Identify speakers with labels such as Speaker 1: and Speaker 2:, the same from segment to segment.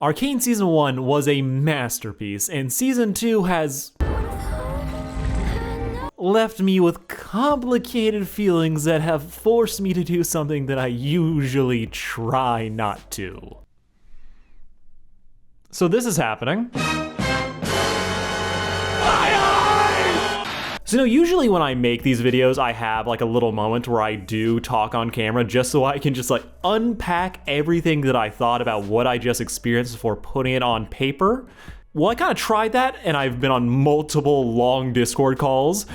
Speaker 1: Arcane Season 1 was a masterpiece, and Season 2 has left me with complicated feelings that have forced me to do something that I usually try not to. So this is happening. So usually when I make these videos, I have like a little moment where I do talk on camera just so I can just like unpack everything that I thought about what I just experienced before putting it on paper. Well, I kind of tried that, and I've been on multiple long Discord calls,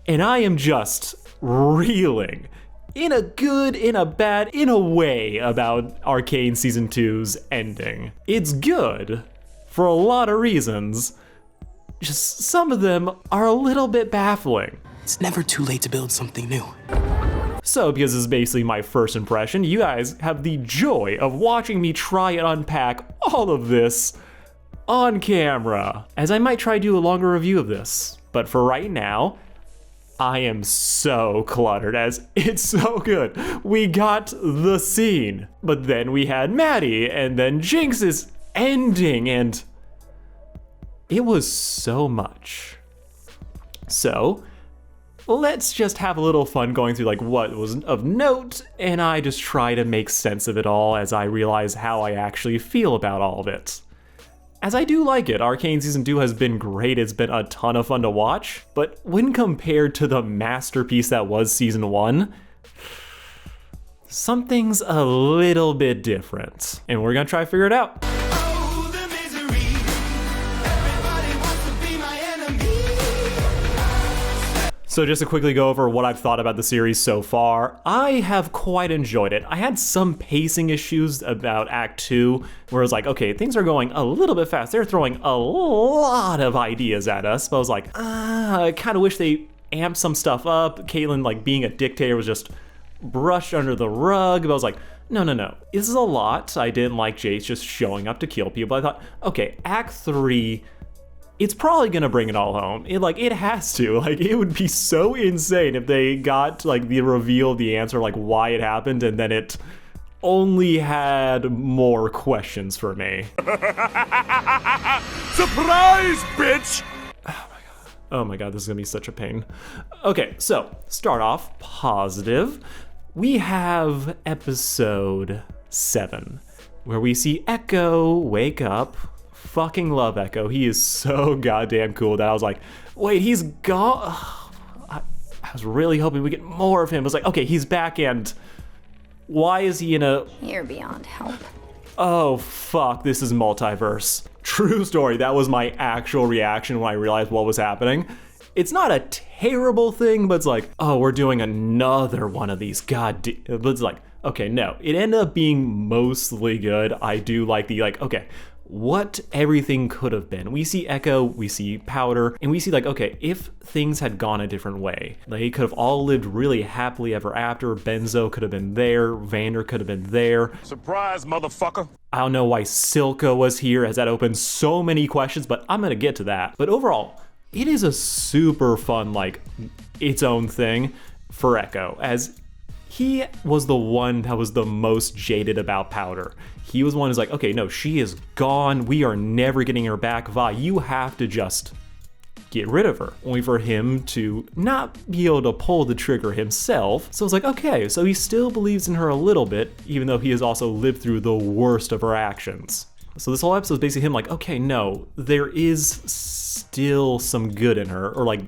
Speaker 1: and I am just reeling in a good, in a bad, in a way about Arcane Season 2's ending. It's good for a lot of reasons. Just some of them are a little bit baffling.
Speaker 2: It's never too late to build something new.
Speaker 1: So, because this is basically my first impression, you guys have the joy of watching me try and unpack all of this on camera, as I might try to do a longer review of this. But for right now, I am so cluttered, as it's so good. We got the scene, but then we had Maddie, and then Jinx's ending, and it was so much. So let's just have a little fun going through like what was of note, and I just try to make sense of it all as I realize how I actually feel about all of it. As I do like it, Arcane Season 2 has been great, it's been a ton of fun to watch, but when compared to the masterpiece that was Season 1, something's a little bit different, and we're gonna try to figure it out. So just to quickly go over what I've thought about the series so far, I have quite enjoyed it. I had some pacing issues about Act 2, where it was like, okay, things are going a little bit fast. They're throwing a lot of ideas at us, but I was like, I kind of wish they amped some stuff up. Caitlyn, like, being a dictator was just brushed under the rug, but I was like, no. This is a lot. I didn't like Jayce just showing up to kill people. I thought, okay, Act 3, it's probably gonna bring it all home. It has to. Like, it would be so insane if they got like the reveal of the answer, like why it happened, and then it only had more questions for me.
Speaker 3: Surprise, bitch!
Speaker 1: Oh my god, this is gonna be such a pain. Okay, so start off positive. We have episode 7, where we see Ekko wake up. Fucking love Ekko. He is so goddamn cool that I was like, wait, he's gone? I was really hoping we get more of him. I was like, okay, he's back, and why is he in a...
Speaker 4: You're beyond help.
Speaker 1: Oh, fuck, this is multiverse. True story, that was my actual reaction when I realized what was happening. It's not a terrible thing, but it's like, oh, we're doing another one of these. But it's like, okay, no. It ended up being mostly good. I do like the, like, okay, what everything could have been. We see Ekko, we see Powder, and we see like, okay, if things had gone a different way, they could have all lived really happily ever after. Benzo could have been there, Vander could have been there.
Speaker 3: Surprise, motherfucker.
Speaker 1: I don't know why Silco was here, as that opens so many questions, but I'm gonna get to that. But overall, it is a super fun, like, its own thing for Ekko, as he was the one that was the most jaded about Powder. He was one who's like, okay, no, she is gone. We are never getting her back. Vi, you have to just get rid of her. Only for him to not be able to pull the trigger himself. So it's like, okay, so he still believes in her a little bit, even though he has also lived through the worst of her actions. So this whole episode is basically him like, okay, no, there is still some good in her, or like,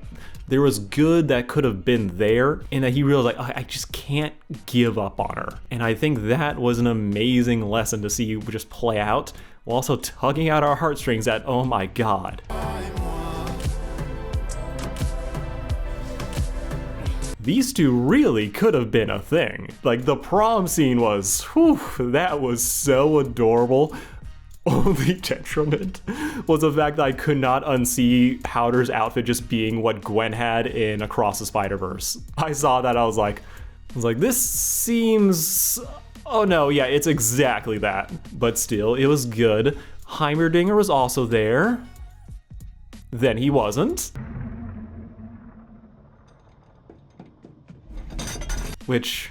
Speaker 1: there was good that could have been there, and that he realized, like, I just can't give up on her. And I think that was an amazing lesson to see just play out, while also tugging out our heartstrings at, oh my god. These two really could have been a thing. Like, the prom scene was, whew, that was so adorable. Only detriment was the fact that I could not unsee Powder's outfit just being what Gwen had in Across the Spider-Verse. I saw that, I was like, this seems... Oh no, yeah, it's exactly that. But still, it was good. Heimerdinger was also there. Then he wasn't. Which...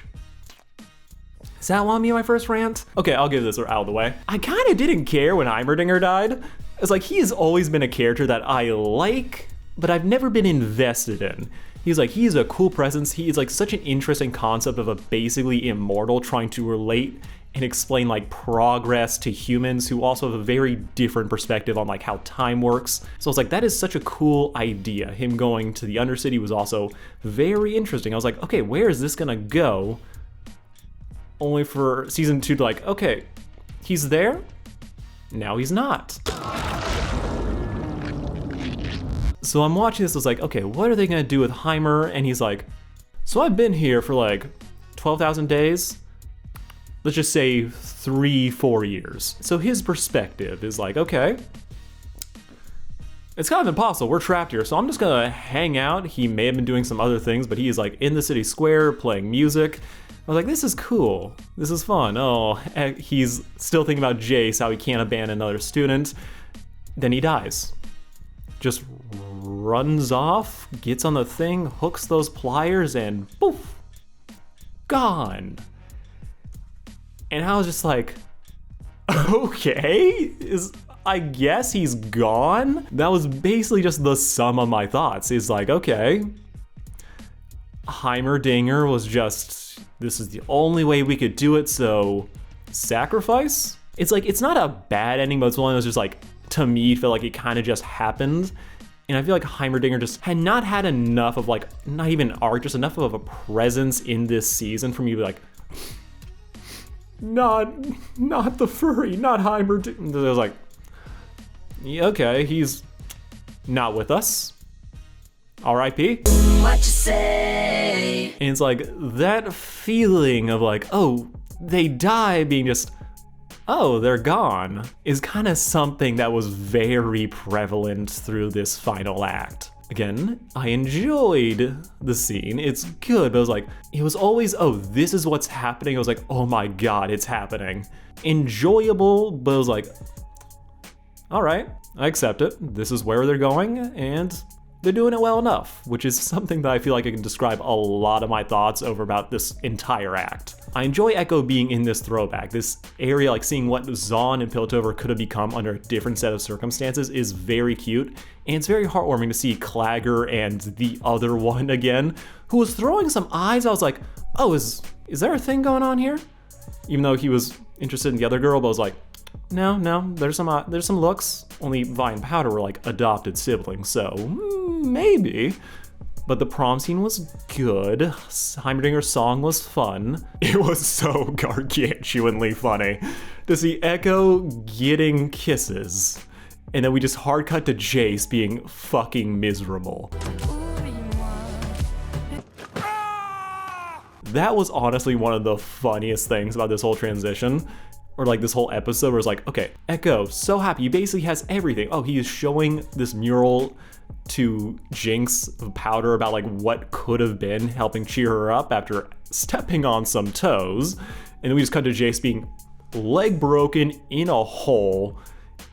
Speaker 1: Is that want to be my first rant? Okay, I'll give this out of the way. I kind of didn't care when Heimerdinger died. It's like, he has always been a character that I like, but I've never been invested in. He's a cool presence. He is like such an interesting concept of a basically immortal trying to relate and explain like progress to humans who also have a very different perspective on like how time works. So it's like, that is such a cool idea. Him going to the Undercity was also very interesting. I was like, okay, where is this gonna go? Only for season 2 to like, okay, he's there, now he's not. So I'm watching this, I was like, okay, what are they gonna do with Heimer? And he's like, so I've been here for like 12,000 days. Let's just say 3-4 years. So his perspective is like, okay, it's kind of impossible, we're trapped here, so I'm just gonna hang out. He may have been doing some other things, but he's like in the city square playing music. I was like, this is cool, this is fun. Oh, he's still thinking about Jayce, how he can't abandon another student. Then he dies. Just runs off, gets on the thing, hooks those pliers, and poof, gone. And I was just like, okay, I guess he's gone? That was basically just the sum of my thoughts. Is like, okay, Heimerdinger was just, this is the only way we could do it, so sacrifice? It's like, it's not a bad ending, but it's one that was just like, to me, felt like it kind of just happened. And I feel like Heimerdinger just had not had enough of like, not even an arc, just enough of a presence in this season for me to be like, not the furry, not Heimerdinger. I was like, yeah, okay, he's not with us. R.I.P. What you say? And it's like that feeling of like, oh, they die, being just, oh, they're gone, is kind of something that was very prevalent through this final act. Again, I enjoyed the scene, it's good, but I was like, it was always, oh, this is what's happening. I was like, oh my god, it's happening. Enjoyable, but I was like, all right, I accept it. This is where they're going, and they're doing it well enough, which is something that I feel like I can describe a lot of my thoughts over about this entire act. I enjoy Ekko being in this throwback. This area, like seeing what Zaun and Piltover could have become under a different set of circumstances, is very cute. And it's very heartwarming to see Clagger and the other one again, who was throwing some eyes. I was like, oh, is there a thing going on here? Even though he was interested in the other girl, but I was like, no, there's some looks. Only Vi and Powder were like adopted siblings, so maybe. But the prom scene was good. Heimerdinger's song was fun. It was so gargantuanly funny to see Ekko getting kisses, and then we just hard cut to Jayce being fucking miserable. That was honestly one of the funniest things about this whole transition, or like this whole episode, where it's like, okay, Ekko, so happy, he basically has everything. Oh, he is showing this mural to Jinx Powder about like what could have been, helping cheer her up after stepping on some toes. And then we just cut to Jayce being leg broken in a hole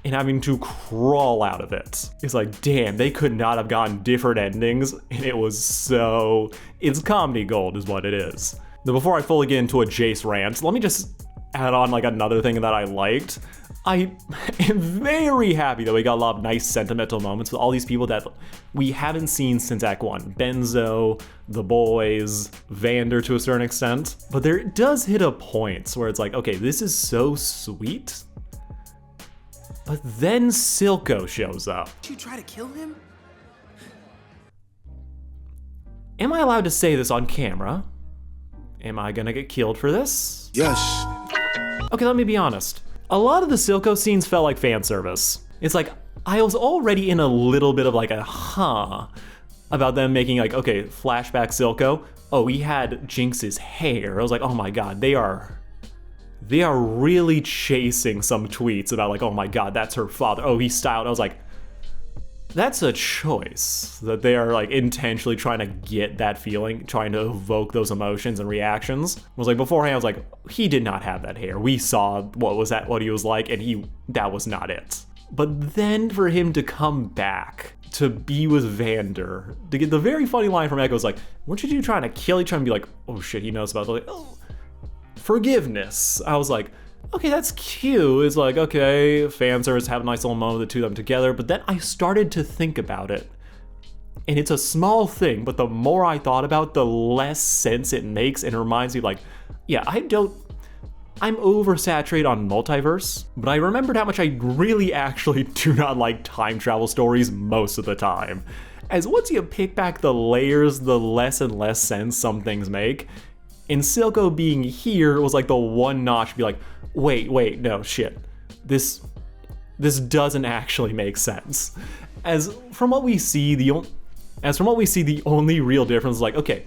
Speaker 1: and having to crawl out of it. It's like, damn, they could not have gotten different endings, and it was so, it's comedy gold is what it is. Now before I fully get into a Jayce rant, let me just add on like another thing that I liked. I am very happy that we got a lot of nice sentimental moments with all these people that we haven't seen since Act 1. Benzo, the boys, Vander to a certain extent. But there does hit a point where it's like, okay, this is so sweet. But then Silco shows up.
Speaker 2: Did you try to kill him?
Speaker 1: Am I allowed to say this on camera? Am I gonna get killed for this?
Speaker 3: Yes.
Speaker 1: Okay, let me be honest. A lot of the Silco scenes felt like fan service. It's like, I was already in a little bit of like a about them making like, okay, flashback Silco. Oh, he had Jinx's hair. I was like, oh my god, they are really chasing some tweets about like, oh my god, that's her father. Oh, he's styled. I was like, that's a choice that they are like intentionally trying to get that feeling, trying to evoke those emotions and reactions. I was like, beforehand, I was like, he did not have that hair. We saw what he was like, and that was not it. But then for him to come back to be with Vander, to get the very funny line from Ekko was like, weren't you trying to kill? He trying to be like, oh shit, he knows about it. Like, oh. forgiveness. I was like, okay, that's cute. It's like, okay, fan service, have a nice little moment with the two of them together. But then I started to think about it. And it's a small thing, but the more I thought about it, the less sense it makes. And it reminds me, like, yeah, I'm oversaturated on multiverse, but I remembered how much I really actually do not like time travel stories most of the time. As once you pick back the layers, the less and less sense some things make. And Silco being here was like the one notch to be like, wait, no, shit. This doesn't actually make sense. As from what we see, the only real difference is like, okay,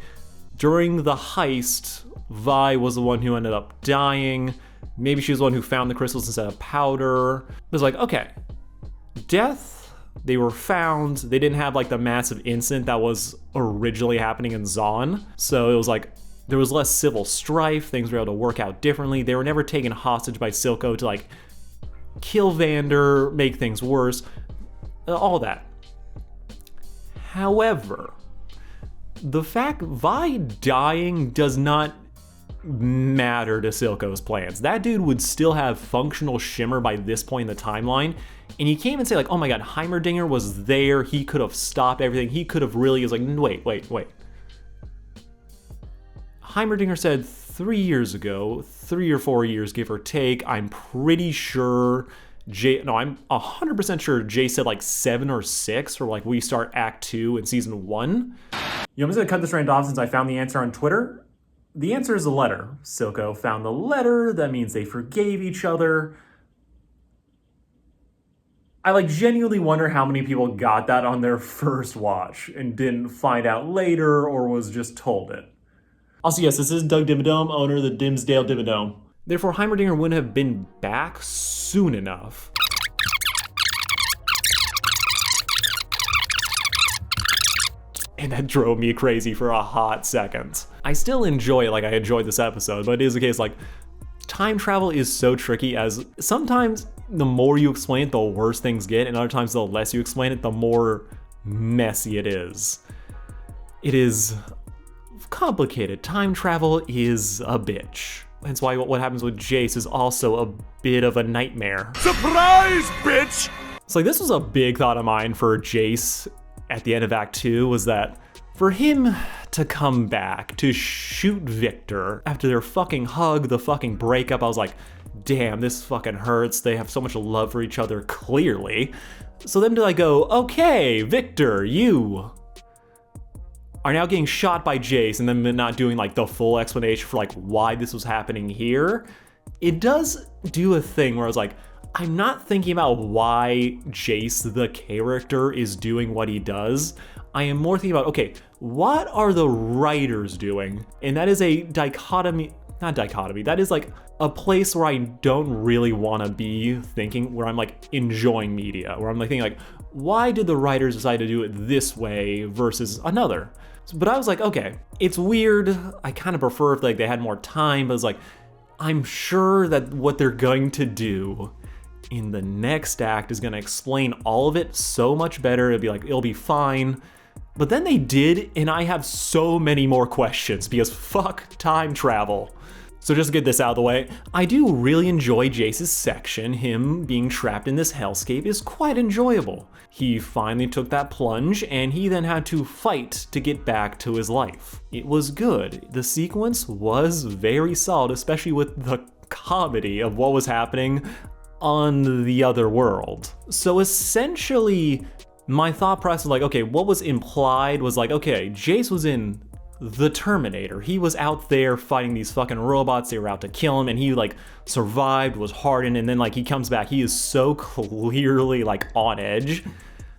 Speaker 1: during the heist, Vi was the one who ended up dying. Maybe she was the one who found the crystals instead of powder. It was like, okay, death, they were found. They didn't have like the massive incident that was originally happening in Zaun. So it was like, there was less civil strife. Things were able to work out differently. They were never taken hostage by Silco to like kill Vander, make things worse, all that. However, the fact Vi dying does not matter to Silco's plans. That dude would still have functional shimmer by this point in the timeline, and he can't even say like, oh my god, Heimerdinger was there, he could have stopped everything, he could have really, is like, wait. Heimerdinger said 3 years ago, 3 or 4 years give or take, I'm pretty sure I'm 100% sure Jay said like 7 or 6 for like we start Act 2 in Season 1. I'm just gonna cut this rant off since I found the answer on Twitter. The answer is a letter. Silco found the letter, that means they forgave each other. I like genuinely wonder how many people got that on their first watch and didn't find out later or was just told it. Also, yes, this is Doug Dimmadome, owner of the Dimsdale Dimmadome. Therefore, Heimerdinger wouldn't have been back soon enough. And that drove me crazy for a hot second. I still enjoy it like I enjoyed this episode, but it is the case like, time travel is so tricky as sometimes the more you explain it, the worse things get, and other times the less you explain it, the more messy it is. It is complicated. Time travel is a bitch. That's why what happens with Jayce is also a bit of a nightmare.
Speaker 3: Surprise, bitch!
Speaker 1: It's like, this was a big thought of mine for Jayce at the end of Act 2, was that for him to come back, to shoot Victor after their fucking hug, the fucking breakup, I was like, damn, this fucking hurts. They have so much love for each other, clearly. So then to like go, okay, Victor, you are now getting shot by Jayce, and then not doing like the full explanation for like why this was happening here. It does do a thing where I was like, I'm not thinking about why Jayce, the character, is doing what he does. I am more thinking about, okay, what are the writers doing? And that is a dichotomy, not dichotomy, that is like a place where I don't really want to be thinking, where I'm like enjoying media, where I'm like thinking like, why did the writers decide to do it this way versus another? But I was like, okay, it's weird. I kind of prefer if like they had more time, but it's like, I'm sure that what they're going to do in the next act is going to explain all of it so much better. It'll be like, it'll be fine. But then they did, and I have so many more questions because fuck time travel. So just to get this out of the way, I do really enjoy Jayce's section. Him being trapped in this hellscape is quite enjoyable. He finally took that plunge, and he then had to fight to get back to his life. It was good. The sequence was very solid, especially with the comedy of what was happening on the other world. So essentially, my thought process was like, okay, what was implied was like, okay, Jayce was in the Terminator. He was out there fighting these fucking robots. They were out to kill him, and he like survived, was hardened, and then like he comes back. He is so clearly like on edge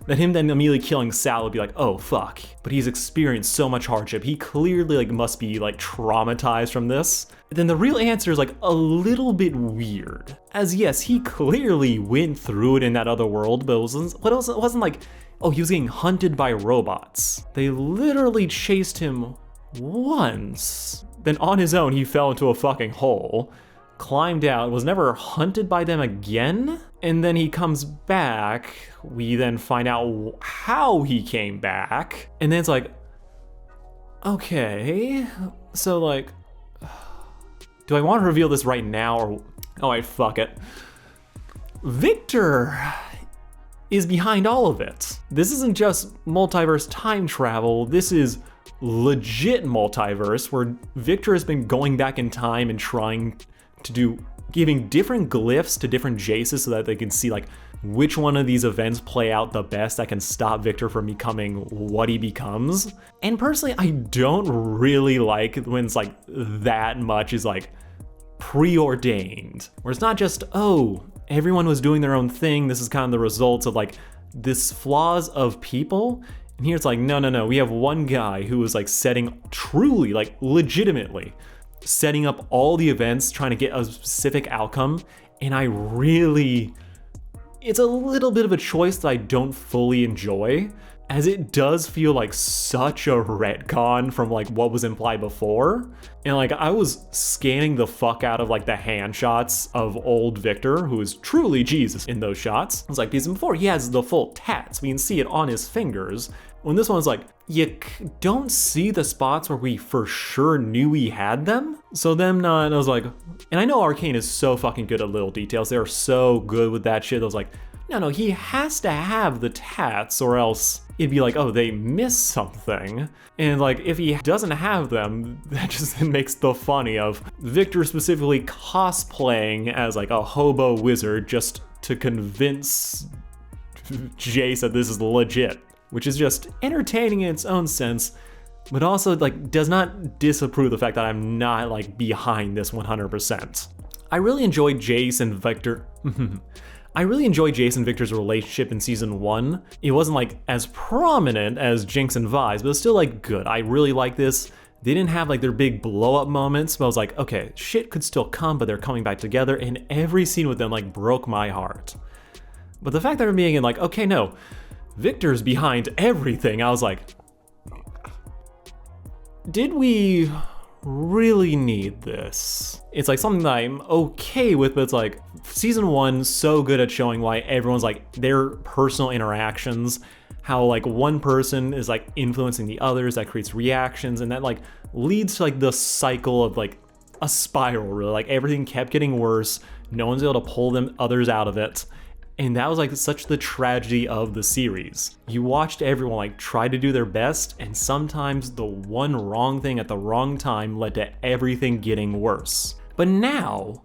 Speaker 1: that him then immediately killing Sal would be like, oh fuck. But he's experienced so much hardship. He clearly like must be like traumatized from this. Then the real answer is like a little bit weird. As yes, he clearly went through it in that other world, but it wasn't like, oh, he was getting hunted by robots. They literally chased him once. Then on his own, he fell into a fucking hole, climbed out, was never hunted by them again. And then he comes back. We then find out how he came back. And then it's like, okay, so like, Do I want to reveal this right now or, oh wait, fuck it. Victor is behind all of it. This isn't just multiverse time travel, this is legit multiverse where Victor has been going back in time and trying to do, giving different glyphs to different Jayces so that they can see like which one of these events play out the best that can stop Victor from becoming what he becomes. And personally, I don't really like when it's like that much is like preordained, where it's not just, oh, everyone was doing their own thing, this is kind of the results of like this flaws of people. And here it's like, no, we have one guy who was like setting, truly, like legitimately, setting up all the events, trying to get a specific outcome. And it's a little bit of a choice that I don't fully enjoy, as it does feel like such a retcon from like what was implied before. And like I was scanning the fuck out of like the hand shots of old Victor, who is truly Jesus in those shots. I was like, because before he has the full tats, we can see it on his fingers. When this one's like, you don't see the spots where we for sure knew he had them. So them not, and I was like, and I know Arcane is so fucking good at little details. They're so good with that shit. I was like, no, he has to have the tats or else it'd be like, oh, they missed something. And like, if he doesn't have them, that just makes the funny of Victor specifically cosplaying as like a hobo wizard just to convince Jayce that this is legit, which is just entertaining in its own sense, but also like does not disapprove the fact that I'm not like behind this 100%. I really enjoyed Jayce and Victor. I really enjoyed Jayce and Victor's relationship in season 1. It wasn't like as prominent as Jinx and 2's, but it's still like good. I really like this. They didn't have like their big blow up moments, but I was like, okay, shit could still come, but they're coming back together, and every scene with them like broke my heart. But the fact that they're being in like, okay, no, Victor's behind everything, I was like, did we really need this? It's like something that I'm okay with, but it's like season 1 so good at showing why everyone's like their personal interactions, how like one person is like influencing the others, that creates reactions, and that like leads to like the cycle of like a spiral, really. Like everything kept getting worse, no one's able to pull them others out of it. And that was like such the tragedy of the series. You watched everyone like try to do their best, and sometimes the one wrong thing at the wrong time led to everything getting worse. But now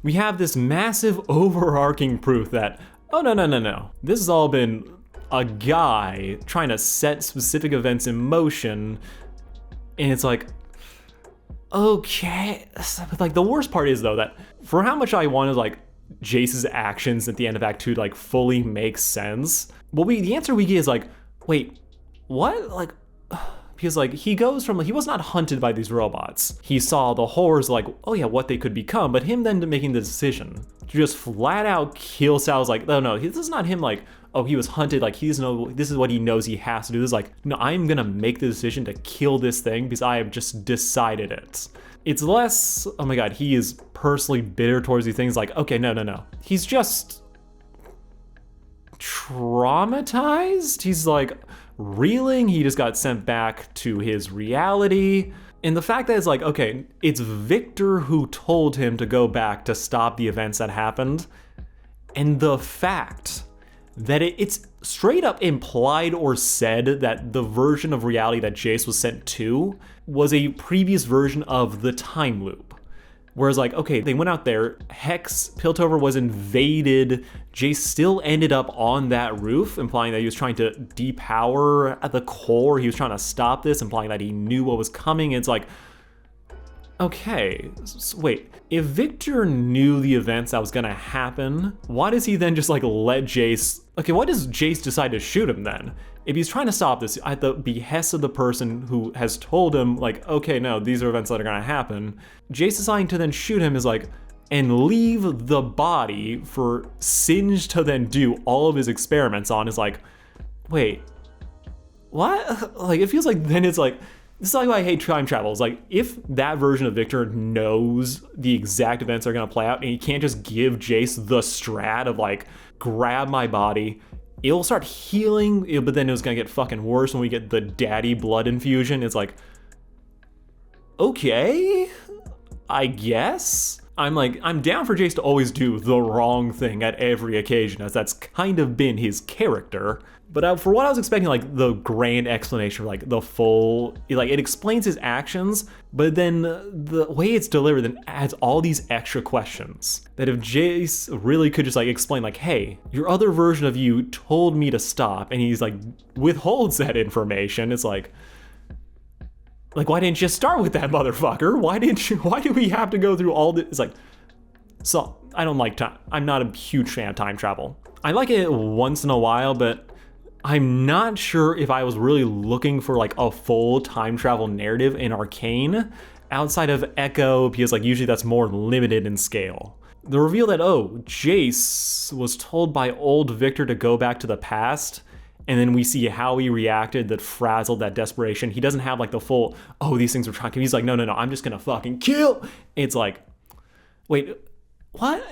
Speaker 1: we have this massive overarching proof that, oh no. This has all been a guy trying to set specific events in motion. And it's like, okay. But like the worst part is though that for how much I wanted like Jayce's actions at the end of Act 2 to like fully make sense, the answer we get is like, wait, what? Like, because like he goes from, he was not hunted by these robots. He saw the horrors like, oh yeah, what they could become, but him then making the decision to just flat out kill Sal's like, oh no, this is not him like, oh, he was hunted, like this is what he knows he has to do. This is like, no, I'm gonna make the decision to kill this thing because I have just decided it. It's less, oh my god, he is personally bitter towards these things, like, okay, no. He's just traumatized? He's like reeling, he just got sent back to his reality. And the fact that it's like, okay, it's Victor who told him to go back to stop the events that happened. And the fact that it's straight up implied or said that the version of reality that Jayce was sent to was a previous version of the time loop. Whereas like, okay, they went out there, Hex, Piltover was invaded, Jayce still ended up on that roof, implying that he was trying to depower at the core, he was trying to stop this, implying that he knew what was coming. It's like, okay, wait, if Victor knew the events that was gonna happen, why does he then just like let Jayce, okay, why does Jayce decide to shoot him then? If he's trying to stop this at the behest of the person who has told him like, okay, no, these are events that are gonna happen, Jayce deciding to then shoot him is like, and leave the body for Singe to then do all of his experiments on is like, wait, what? Like, it feels like then it's like, this is like why I hate time travel. It's like, if that version of Victor knows the exact events that are gonna play out and he can't just give Jayce the strat of like, grab my body, it'll start healing, but then it's gonna get fucking worse when we get the daddy blood infusion. It's like, okay, I guess? I'm down for Jayce to always do the wrong thing at every occasion, as that's kind of been his character. But for what I was expecting, like, the grand explanation, like, the full, like, it explains his actions, but then the way it's delivered then adds all these extra questions. That if Jayce really could just, like, explain, like, hey, your other version of you told me to stop, and he's, like, withholds that information, it's like, why didn't you start with that, motherfucker? Why do we have to go through all this? It's like, so, I don't like time. I'm not a huge fan of time travel. I like it once in a while, but I'm not sure if I was really looking for like a full time travel narrative in Arcane outside of Ekko, because like usually that's more limited in scale. The reveal that, oh, Jayce was told by old Victor to go back to the past, and then we see how he reacted, that frazzled, that desperation. He doesn't have like the full, oh, these things are trying. He's like, no, I'm just gonna fucking kill. It's like, wait, what?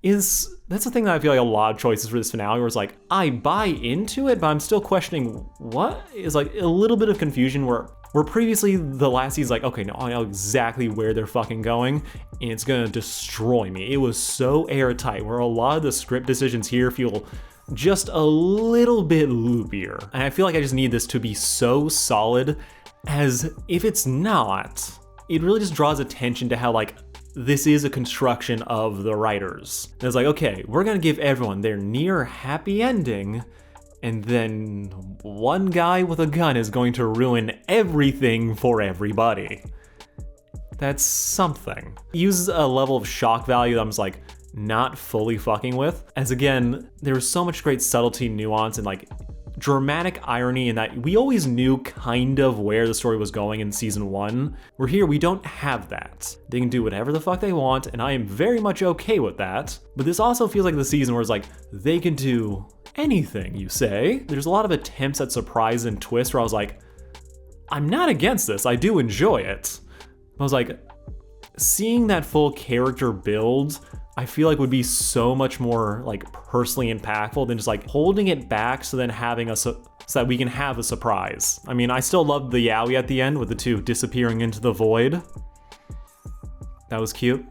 Speaker 1: That's the thing that I feel like a lot of choices for this finale, where it's like, I buy into it, but I'm still questioning what is like a little bit of confusion where previously the last season's like, okay, no, I know exactly where they're fucking going, and it's gonna destroy me. It was so airtight, where a lot of the script decisions here feel just a little bit loopier. And I feel like I just need this to be so solid, as if it's not, it really just draws attention to how like, this is a construction of the writers. And it's like, okay, we're gonna give everyone their near happy ending, and then one guy with a gun is going to ruin everything for everybody. That's something. It uses a level of shock value that I'm just like, not fully fucking with. As again, there was so much great subtlety, nuance, and like dramatic irony in that we always knew kind of where the story was going in season 1. Where here we don't have that. They can do whatever the fuck they want, and I am very much okay with that. But this also feels like the season where it's like, they can do anything you say. There's a lot of attempts at surprise and twist where I was like, I'm not against this, I do enjoy it. I was like, seeing that full character build, I feel like would be so much more like personally impactful than just like holding it back so then having so that we can have a surprise. I mean, I still loved the yaoi at the end with the two disappearing into the void. That was cute.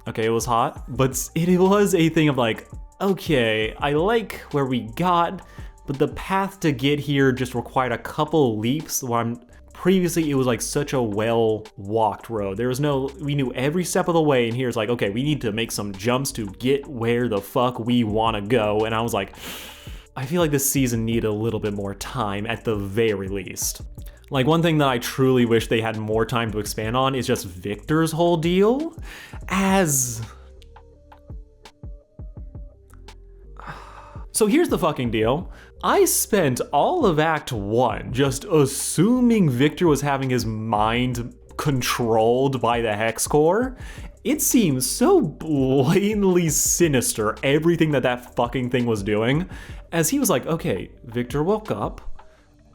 Speaker 1: Okay, it was hot, but it was a thing of like, okay, I like where we got, but the path to get here just required a couple leaps where previously it was like such a well-walked road. There was we knew every step of the way, and here's like, okay, we need to make some jumps to get where the fuck we wanna go. And I was like, I feel like this season needed a little bit more time at the very least. Like, one thing that I truly wish they had more time to expand on is just Victor's whole deal. So here's the fucking deal. I spent all of Act 1 just assuming Victor was having his mind controlled by the Hex Core. It seems so blatantly sinister, everything that fucking thing was doing, as he was like, okay, Victor woke up,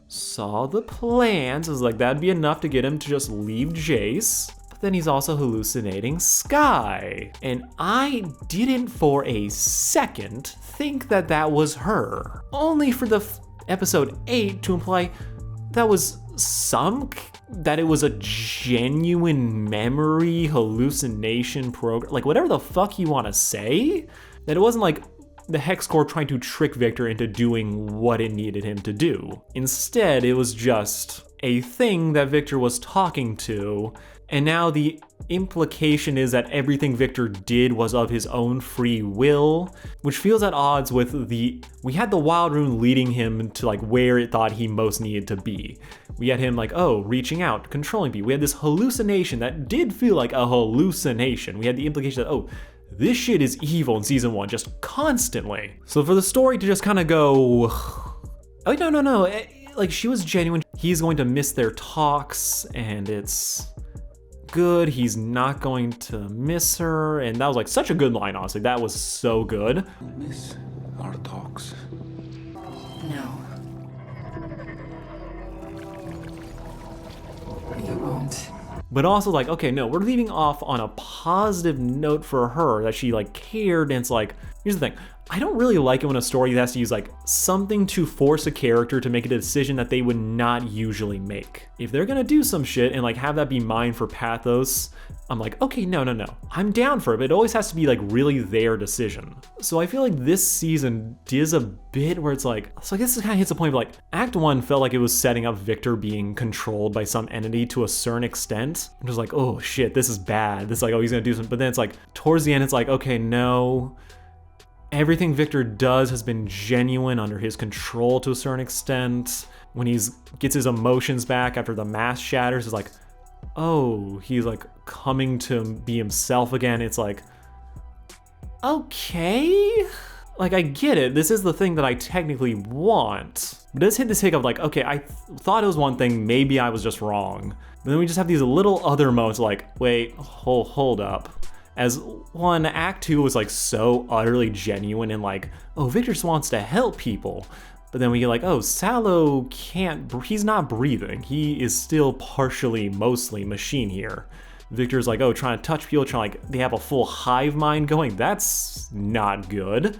Speaker 1: saw the plans, was like, that'd be enough to get him to just leave Jayce. Then he's also hallucinating Sky. And I didn't for a second think that that was her. Only for the episode 8 to imply that it was a genuine memory hallucination program, like whatever the fuck you want to say. That it wasn't like the Hex Core trying to trick Victor into doing what it needed him to do. Instead, it was just a thing that Victor was talking to. And now the implication is that everything Victor did was of his own free will, which feels at odds with we had the Wild Rune leading him to like where it thought he most needed to be. We had him like, oh, reaching out, controlling people. We had this hallucination that did feel like a hallucination. We had the implication that, oh, this shit is evil in season 1, just constantly. So for the story to just kind of go, oh, no, like she was genuine. He's going to miss their talks, and it's good, he's not going to miss her, and that was like such a good line, honestly. That was so good.
Speaker 4: Miss our talks.
Speaker 5: No. You won't.
Speaker 1: But also like, okay, no, we're leaving off on a positive note for her, that she like cared, and it's like, here's the thing. I don't really like it when a story has to use like something to force a character to make a decision that they would not usually make. If they're gonna do some shit and like have that be mine for pathos, I'm like, okay, no. I'm down for it, but it always has to be like really their decision. So I feel like this season does a bit where it's like, so I guess it kind of hits a point of like, Act 1 felt like it was setting up Victor being controlled by some entity to a certain extent. I'm just like, oh shit, this is bad. This is like, oh, he's gonna do something. But then it's like, towards the end, it's like, okay, no. Everything Victor does has been genuine under his control to a certain extent. When he gets his emotions back after the mask shatters, it's like, oh, he's like coming to be himself again. It's like, okay. Like, I get it. This is the thing that I technically want. But it does hit this hiccup like, okay, I thought it was one thing. Maybe I was just wrong. But then we just have these little other moments like, wait, hold up. As one, Act 2 was like so utterly genuine and like, oh, Victor just wants to help people. But then we get like, oh, Sallow he's not breathing. He is still partially, mostly machine here. Victor's like, oh, trying to touch people, they have a full hive mind going. That's not good.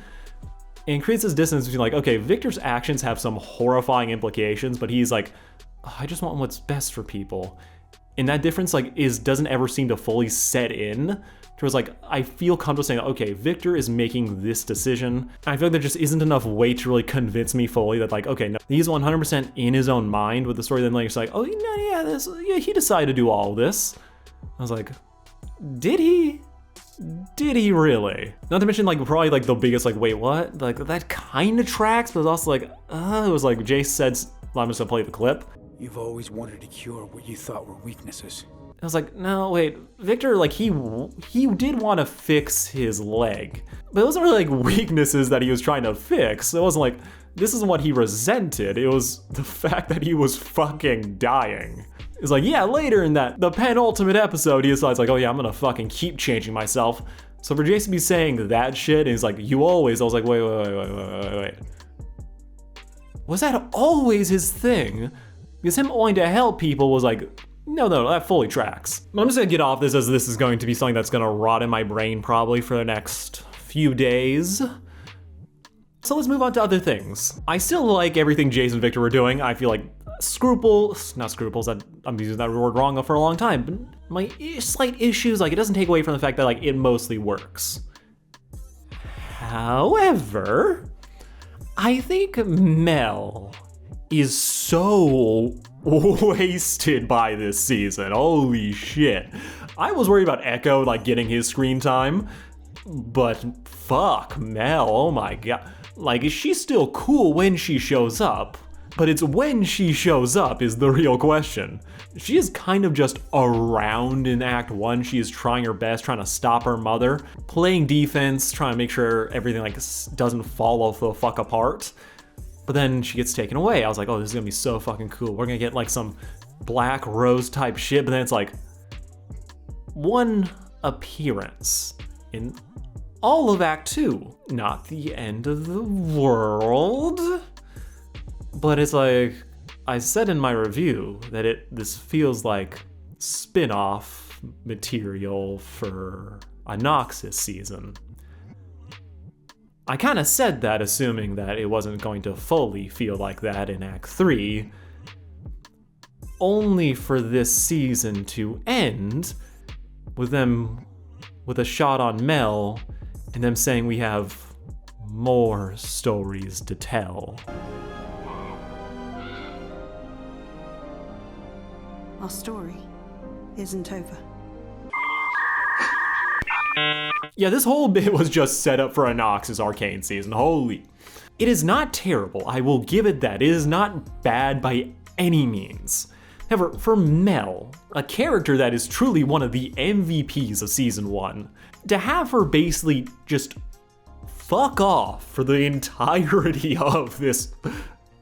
Speaker 1: And creates this distance between like, okay, Victor's actions have some horrifying implications, but he's like, oh, I just want what's best for people. And that difference like doesn't ever seem to fully set in. Towards like, I feel comfortable saying, okay, Victor is making this decision. And I feel like there just isn't enough weight to really convince me fully that like, okay, no, he's 100% in his own mind with the story. Then like, it's like, oh, yeah, he decided to do all of this. I was like, did he? Did he really? Not to mention like probably like the biggest like, wait, what? Like that kind of tracks, but it was also like, it was like Jayce said, well, I'm just gonna play the clip.
Speaker 4: You've always wanted to cure what you thought were weaknesses.
Speaker 1: I was like, no, wait, Victor, like he did want to fix his leg, but it wasn't really like weaknesses that he was trying to fix. It wasn't like, this isn't what he resented. It was the fact that he was fucking dying. It's like, yeah, later in the penultimate episode, he decides like, oh yeah, I'm gonna fucking keep changing myself. So for Jayce to be saying that shit, and he's like, you always, I was like, wait. Was that always his thing? Because him wanting to help people was like, no, that fully tracks. I'm just gonna get off this as this is going to be something that's gonna rot in my brain probably for the next few days. So let's move on to other things. I still like everything Jayce and Victor were doing. I feel like not scruples, that I'm using that word wrong for a long time, but my slight issues, like it doesn't take away from the fact that like it mostly works. However, I think Mel is so wasted by this season. Holy shit. I was worried about Ekko like getting his screen time, but fuck Mel, oh my god. Like, she's still cool when she shows up, but it's when she shows up is the real question. She is kind of just around in Act 1. She is trying her best, trying to stop her mother, playing defense, trying to make sure everything like doesn't fall the fuck apart. But then she gets taken away. I was like, oh, this is gonna be so fucking cool. We're gonna get like some Black Rose type shit, but then it's like one appearance in all of Act 2. Not the end of the world, but it's like, I said in my review that this feels like spin-off material for a Noxus season. I kind of said that assuming that it wasn't going to fully feel like that in Act 3, only for this season to end with a shot on Mel and them saying we have more stories to tell.
Speaker 6: Our story isn't over.
Speaker 1: Yeah, this whole bit was just set up for a Noxus Arcane season. Holy. It is not terrible, I will give it that. It is not bad by any means. However, for Mel, a character that is truly one of the MVPs of Season 1, to have her basically just fuck off for the entirety of this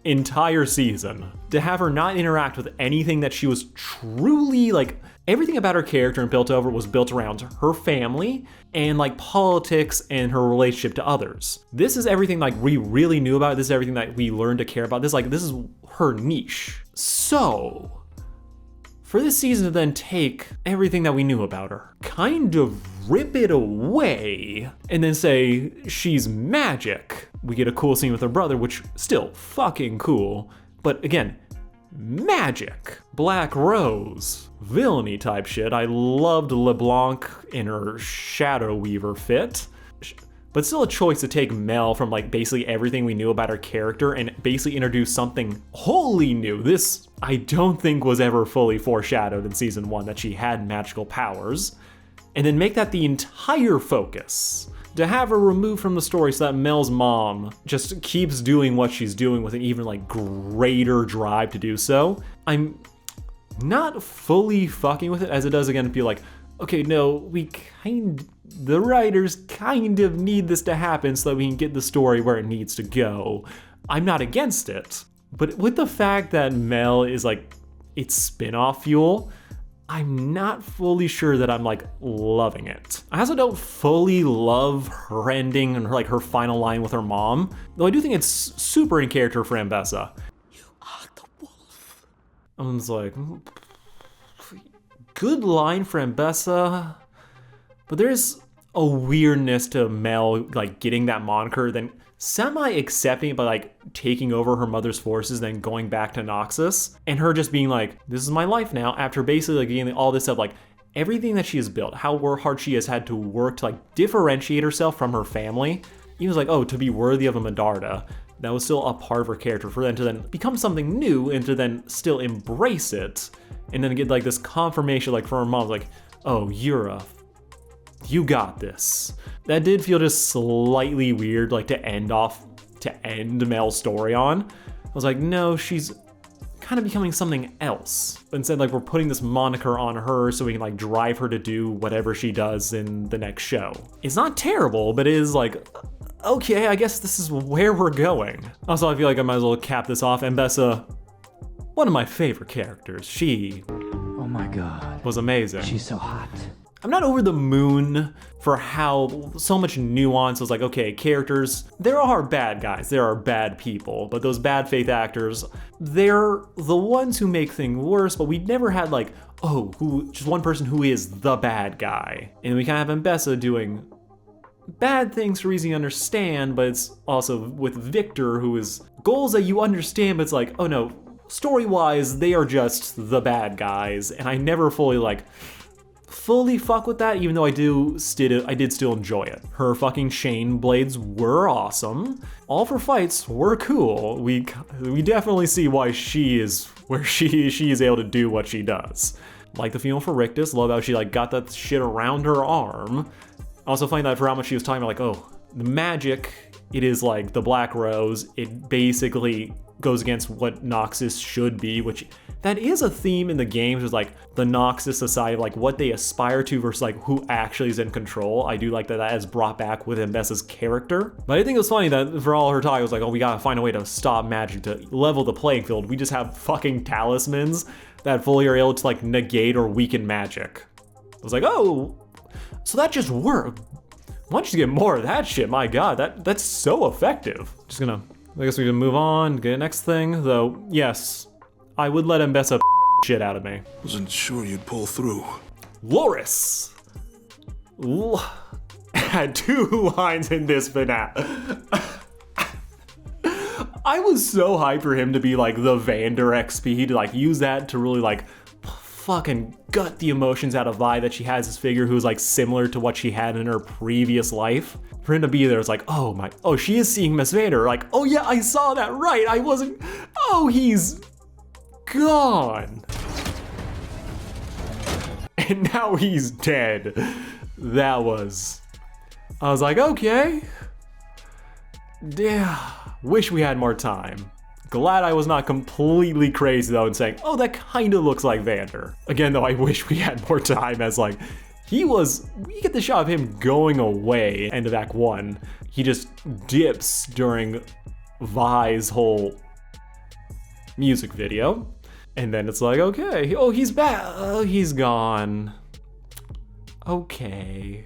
Speaker 1: entire season, to have her not interact with anything that she was truly like, everything about her character in Piltover was built around her family and like politics and her relationship to others. This is everything like we really knew about. This is everything that we learned to care about. This is her niche. So for this season to then take everything that we knew about her, kind of rip it away, and then say she's magic. We get a cool scene with her brother, which still fucking cool, but again, magic. Black Rose, villainy type shit. I loved LeBlanc in her Shadow Weaver fit. But still a choice to take Mel from like basically everything we knew about her character and basically introduce something wholly new. This, I don't think, was ever fully foreshadowed in season 1 that she had magical powers. And then make that the entire focus. To have her removed from the story so that Mel's mom just keeps doing what she's doing with an even like greater drive to do so. I'm not fully fucking with it, as it does again feel like, okay, no, the writers kind of need this to happen so that we can get the story where it needs to go. I'm not against it, but with the fact that Mel is like, it's spin-off fuel, I'm not fully sure that I'm like loving it. I also don't fully love her ending and her final line with her mom, though I do think it's super in character for Ambessa.
Speaker 2: You are the wolf.
Speaker 1: I'm just like, good line for Ambessa, but there's a weirdness to Mel like getting that moniker, then semi-accepting it by like taking over her mother's forces, then going back to Noxus, and her just being like, this is my life now, after basically like getting all this stuff, like everything that she has built, how hard she has had to work to like differentiate herself from her family. Even like, oh, to be worthy of a Medarda, that was still a part of her character, for them to then become something new and to then still embrace it, and then get like this confirmation like from her mom, like, oh, you got this. That did feel just slightly weird, like to end Mel's story on. I was like, no, she's kind of becoming something else. But instead, like, we're putting this moniker on her so we can like drive her to do whatever she does in the next show. It's not terrible, but it is like, okay, I guess this is where we're going. Also, I feel like I might as well cap this off. Ambessa, one of my favorite characters. She,
Speaker 7: oh my god,
Speaker 1: was amazing.
Speaker 7: she's so hot.
Speaker 1: I'm not over the moon for how so much nuance was like, okay, characters, there are bad guys, there are bad people, but those bad faith actors, they're the ones who make things worse, but we never had like, oh, just one person who is the bad guy. And we kind of have Ambessa doing bad things for reasons you understand, but it's also with Victor, who is goals that you understand, but it's like, oh no, story-wise, they are just the bad guys, and I never fully fuck with that, even though I did still enjoy it. Her fucking chain blades were awesome. All of her fights were cool. We definitely see why she is where she is able to do what she does. Like the female for Rictus, love how she like got that shit around her arm. Also find that for how much she was talking about, like, oh, the magic, it is like the Black Rose. It basically goes against what Noxus should be, which that is a theme in the games, is like the Noxus society, like what they aspire to versus like who actually is in control. I do like that is brought back with Ambessa's character. But I think it was funny that for all her talk, it was like, oh, we gotta find a way to stop magic, to level the playing field. We just have fucking talismans that fully are able to like negate or weaken magic. I was like, oh, so that just worked. Why don't you get more of that shit? My god, that's so effective. Just gonna, I guess we can move on, get the next thing. Though, yes, I would let Ambessa shit out of me.
Speaker 3: Wasn't sure you'd pull through.
Speaker 1: Loris had 2 lines in this finale. I was so hyped for him to be like the Vander XP, to like use that to really like fucking gut the emotions out of Vi that she has this figure who's like similar to what she had in her previous life. For him to be there, it's like, oh, she is seeing Miss Vander. Like, oh yeah, I saw that right. I wasn't, oh, he's gone. And now he's dead. I was like, okay. Yeah, wish we had more time. Glad I was not completely crazy though and saying, oh, that kind of looks like Vander. Again though, I wish we had more time, as like, we get the shot of him going away, end of Act 1. He just dips during Vi's whole music video. And then it's like, okay, oh, he's back, oh, he's gone. Okay.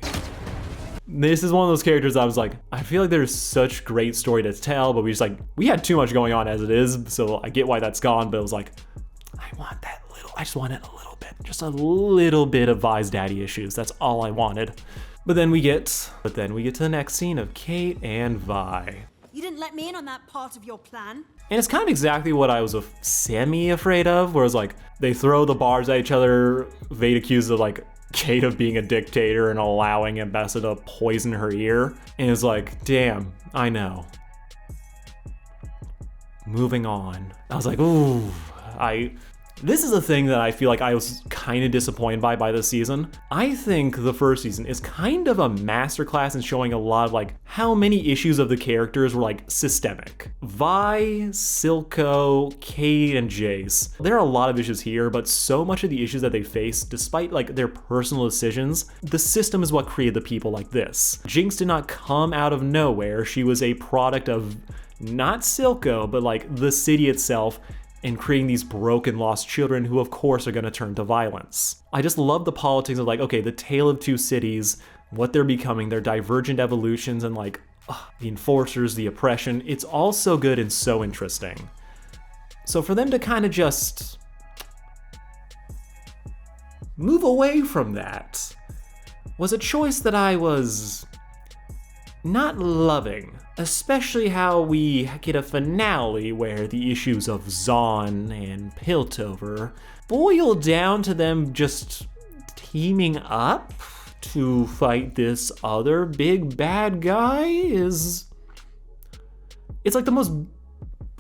Speaker 1: This is one of those characters I was like, I feel like there's such great story to tell, but we had too much going on as it is, so I get why that's gone, but it was like, I want that little I just wanted a little bit, just a little bit of Vi's daddy issues. That's all I wanted. But then we get to the next scene of Kate and Vi.
Speaker 6: You didn't let me in on that part of your plan.
Speaker 1: And it's kind of exactly what I was semi-afraid of, where it's like, they throw the bars at each other, Vade accuses like Kate of being a dictator and allowing Ambessa to poison her ear. And it's like, damn, I know. Moving on. I was like, ooh, this is a thing that I feel like I was kind of disappointed by this season. I think the first season is kind of a masterclass in showing a lot of like how many issues of the characters were like systemic. Vi, Silco, Kate, and Jayce. There are a lot of issues here, but so much of the issues that they face, despite like their personal decisions, the system is what created the people like this. Jinx did not come out of nowhere. She was a product of not Silco, but like the city itself, and creating these broken, lost children who of course are gonna turn to violence. I just love the politics of like, okay, the tale of two cities, what they're becoming, their divergent evolutions, and like, the enforcers, the oppression. It's all so good and so interesting. So for them to kind of just move away from that was a choice that I was not loving. Especially how we get a finale where the issues of Zaun and Piltover boil down to them just teaming up to fight this other big bad guy. It's like the most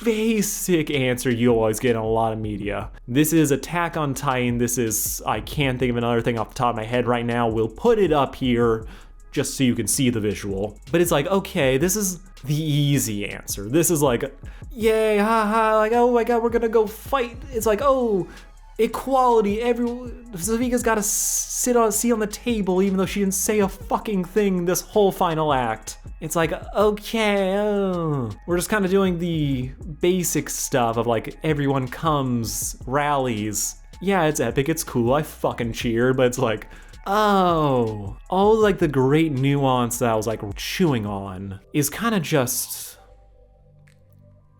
Speaker 1: basic answer you always get in a lot of media. This is Attack on Titan. This is, I can't think of another thing off the top of my head right now. We'll put it up here just so you can see the visual. But it's like, okay, this is the easy answer. This is like, yay, haha, like, oh my god, we're gonna go fight. It's like, oh, equality, Zavika's gotta sit on a seat on the table even though she didn't say a fucking thing this whole final act. It's like, okay, we're just kind of doing the basic stuff of like, everyone comes, rallies. Yeah, it's epic, it's cool, I fucking cheered, but it's like, oh, all like the great nuance that I was like chewing on is kind of just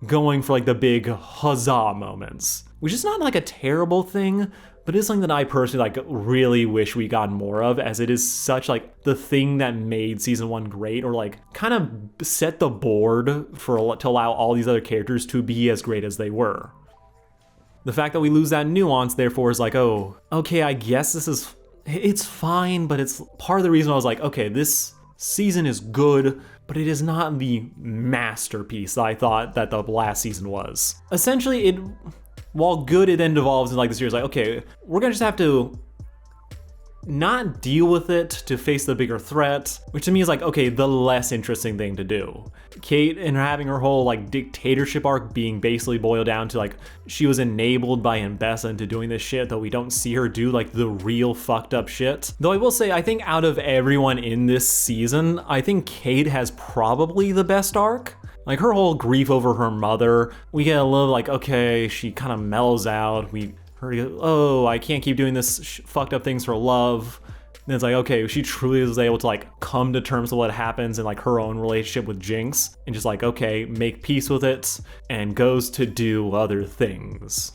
Speaker 1: going for like the big huzzah moments, which is not like a terrible thing, but it's something that I personally like really wish we got more of, as it is such like the thing that made season 1 great, or like kind of set the board for to allow all these other characters to be as great as they were. The fact that we lose that nuance therefore is like, oh, okay, I guess it's fine, but it's part of the reason I was like, okay, this season is good, but it is not the masterpiece that I thought that the last season was. Essentially, while good, it then devolves into like the series, like, okay, we're gonna just have to not deal with it to face the bigger threat, which to me is like, okay, the less interesting thing to do. Kate and having her whole like dictatorship arc being basically boiled down to like, she was enabled by Ambessa into doing this shit, though we don't see her do like the real fucked up shit. Though I will say, I think out of everyone in this season, I think Kate has probably the best arc. Like her whole grief over her mother, we get a little like, okay, she kind of mellows out, oh, I can't keep doing this fucked up things for love. And it's like, okay, she truly was able to like come to terms with what happens in like her own relationship with Jinx, and just like, okay, make peace with it, and goes to do other things.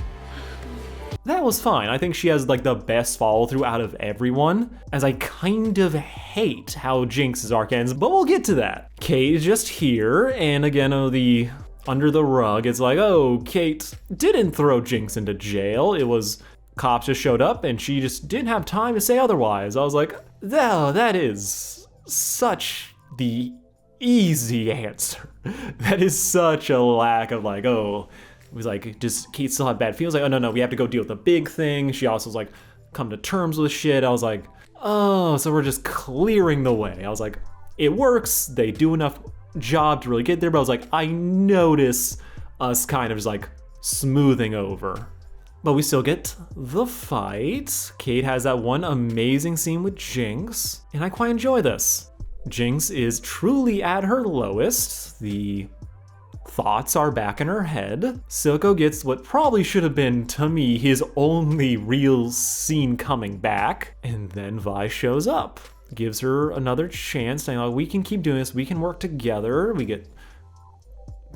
Speaker 1: That was fine. I think she has like the best follow through out of everyone, as I kind of hate how Jinx's arc ends, but we'll get to that. Kate is just here, and again, under the rug, it's like, oh, Kate didn't throw Jinx into jail. It was cops just showed up and she just didn't have time to say otherwise. I was like, oh, that is such the easy answer. That is such a lack of like, oh, it was like, does Kate still have bad feelings? Like, oh, no, we have to go deal with the big thing. She also was like, come to terms with shit. I was like, oh, so we're just clearing the way. I was like, it works. They do enough job to really get there, but I was like, I notice us kind of just like smoothing over. But we still get the fight. Kate has that one amazing scene with Jinx, and I quite enjoy this. Jinx is truly at her lowest. The thoughts are back in her head. Silco gets what probably should have been, to me, his only real scene coming back, and then Vi shows up. Gives her another chance, saying, like, we can keep doing this, we can work together.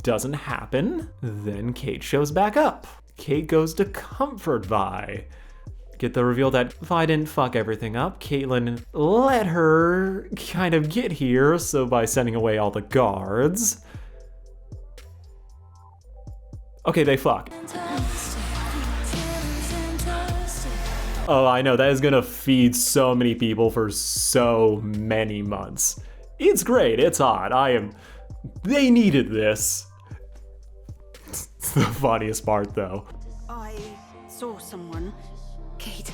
Speaker 1: Doesn't happen. Then Kate shows back up. Kate goes to comfort Vi. get the reveal that if I didn't fuck everything up, Caitlyn let her kind of get here, so by sending away all the guards. Okay, they fuck. Oh, I know, that is gonna feed so many people for so many months. It's great, it's hot, they needed this. It's the funniest part though.
Speaker 6: I saw someone.
Speaker 5: Kate.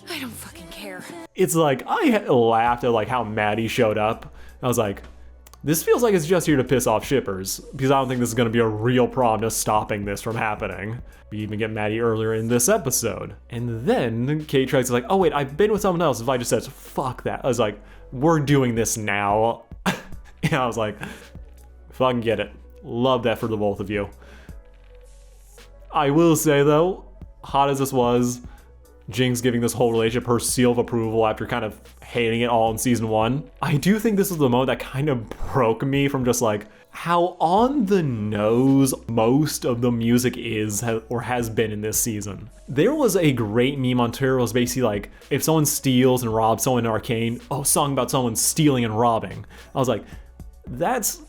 Speaker 5: I don't fucking care.
Speaker 1: It's like, I laughed at like how Maddie showed up. I was like, this feels like it's just here to piss off shippers, because I don't think this is gonna be a real problem to stopping this from happening. We even get Maddie earlier in this episode. And then Kate tries to like, oh wait, I've been with someone else. If I just says, fuck that. I was like, we're doing this now. And I was like, fucking get it. Love that for the both of you. I will say though, hot as this was, Jinx giving this whole relationship her seal of approval after kind of hating it all in season 1. I do think this is the moment that kind of broke me from just like how on the nose most of the music is or has been in this season. There was a great meme on Twitter. It was basically like, if someone steals and robs someone in Arcane, oh, song about someone stealing and robbing. I was like, that's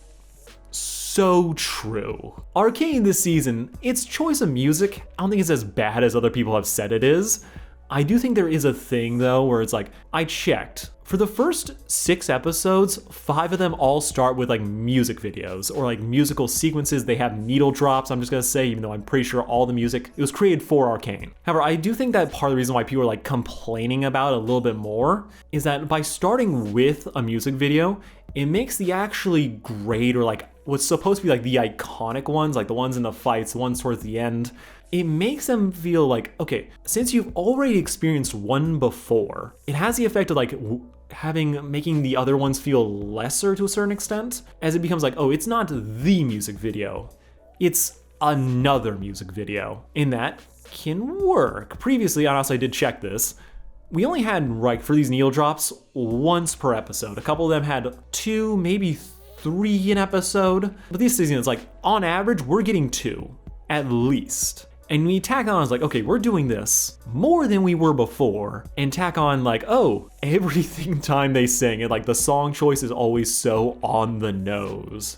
Speaker 1: so true. Arcane this season, its choice of music, I don't think it's as bad as other people have said it is. I do think there is a thing though where it's like, I checked. For the first 6 episodes, 5 of them all start with like music videos or like musical sequences. They have needle drops, I'm just gonna say, even though I'm pretty sure all the music, it was created for Arcane. However, I do think that part of the reason why people are like complaining about it a little bit more is that by starting with a music video, it makes the actually great or like what's supposed to be like the iconic ones, like the ones in the fights, the ones towards the end, it makes them feel like, okay, since you've already experienced one before, it has the effect of like making the other ones feel lesser to a certain extent, as it becomes like, oh, it's not the music video, it's another music video, and that can work. Previously, I honestly did check this, we only had, like, for these needle drops, once per episode. A couple of them had 2, maybe 3 an episode, but this season it's like, on average, we're getting 2, at least. And when you tack on, it's like, okay, we're doing this more than we were before, and tack on like, oh, everything time they sing, and like the song choice is always so on the nose.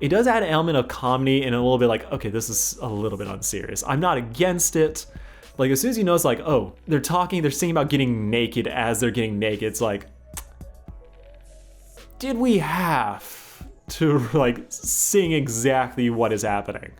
Speaker 1: It does add an element of comedy and a little bit like, okay, this is a little bit unserious. I'm not against it. Like as soon as you know, it's like, oh, they're singing about getting naked as they're getting naked. It's like, did we have to like sing exactly what is happening?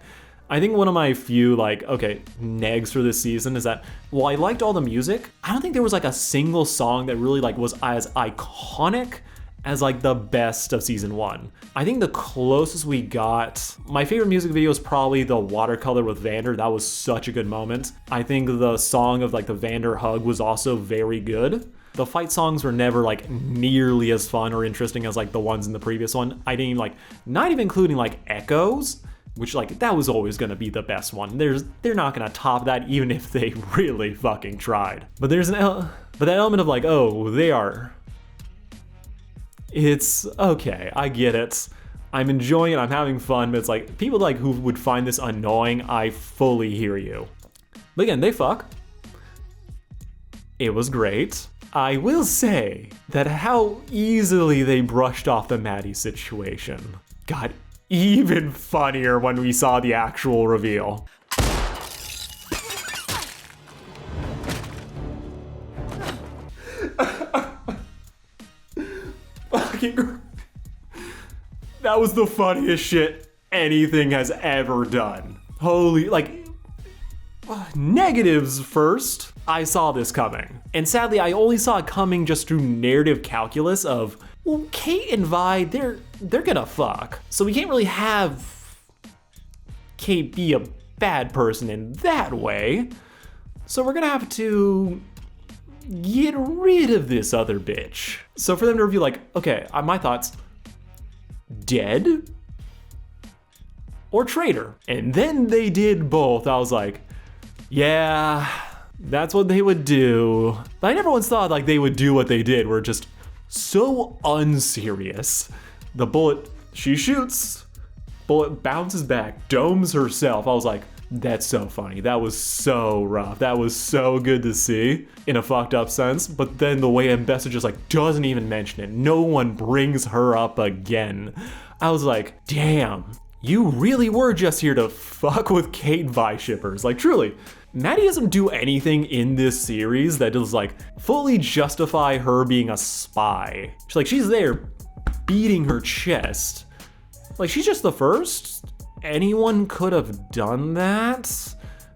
Speaker 1: I think one of my few like, okay, negs for this season is that while I liked all the music, I don't think there was like a single song that really like was as iconic as like the best of season 1. I think the closest we got, my favorite music video is probably the watercolor with Vander. That was such a good moment. I think the song of like the Vander hug was also very good. The fight songs were never like nearly as fun or interesting as like the ones in the previous one. I didn't like, not even including like Ekko's, which like that was always gonna be the best one. They're not gonna top that even if they really fucking tried. But there's but that element of like, oh, it's okay, I get it. I'm enjoying it, I'm having fun, but it's like people like who would find this annoying, I fully hear you. But again, they fuck. It was great. I will say that how easily they brushed off the Maddie situation got even funnier when we saw the actual reveal. That was the funniest shit anything has ever done. Holy, like, negatives first. I saw this coming. And sadly, I only saw it coming just through narrative calculus of, well, Kate and Vi, they're gonna fuck. So we can't really have Kate be a bad person in that way. So we're gonna have to get rid of this other bitch. So for them to review like, okay, my thoughts, dead or traitor? And then they did both. I was like, yeah, that's what they would do. But I never once thought like they would do what they did, where just so unserious. The bullet, she shoots, bullet bounces back, domes herself. I was like, That's so funny. That was so rough. That was so good to see in a fucked up sense. But then the way Mbessa just like doesn't even mention it. No one brings her up again. I was like, damn, you really were just here to fuck with Kate Vi shippers. Like truly, Maddie doesn't do anything in this series that does like fully justify her being a spy. She's there beating her chest. Like she's just the first. Anyone could have done that.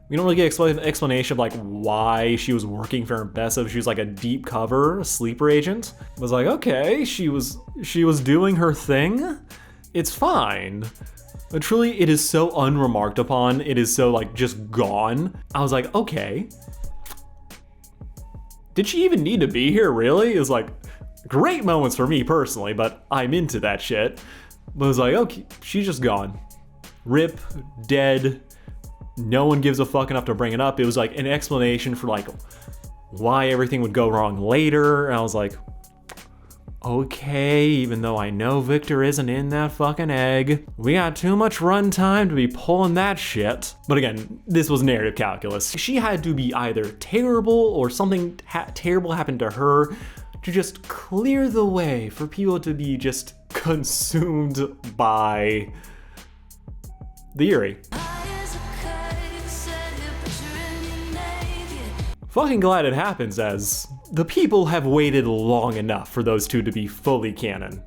Speaker 1: We don't really get explanation of like why she was working for Mbessa. She was like a deep cover, a sleeper agent. I was like, okay, she was doing her thing. It's fine. But truly, it is so unremarked upon. It is so like just gone. I was like, okay. Did she even need to be here, really? It was like great moments for me personally, but I'm into that shit. But I was like, okay, she's just gone. Rip, dead, no one gives a fuck enough to bring it up. It was like an explanation for like why everything would go wrong later. And I was like, okay, even though I know Victor isn't in that fucking egg, we got too much runtime to be pulling that shit. But again, this was narrative calculus. She had to be either terrible or something terrible happened to her to just clear the way for people to be just consumed by the Yuri. Fucking glad it happens, as the people have waited long enough for those two to be fully canon.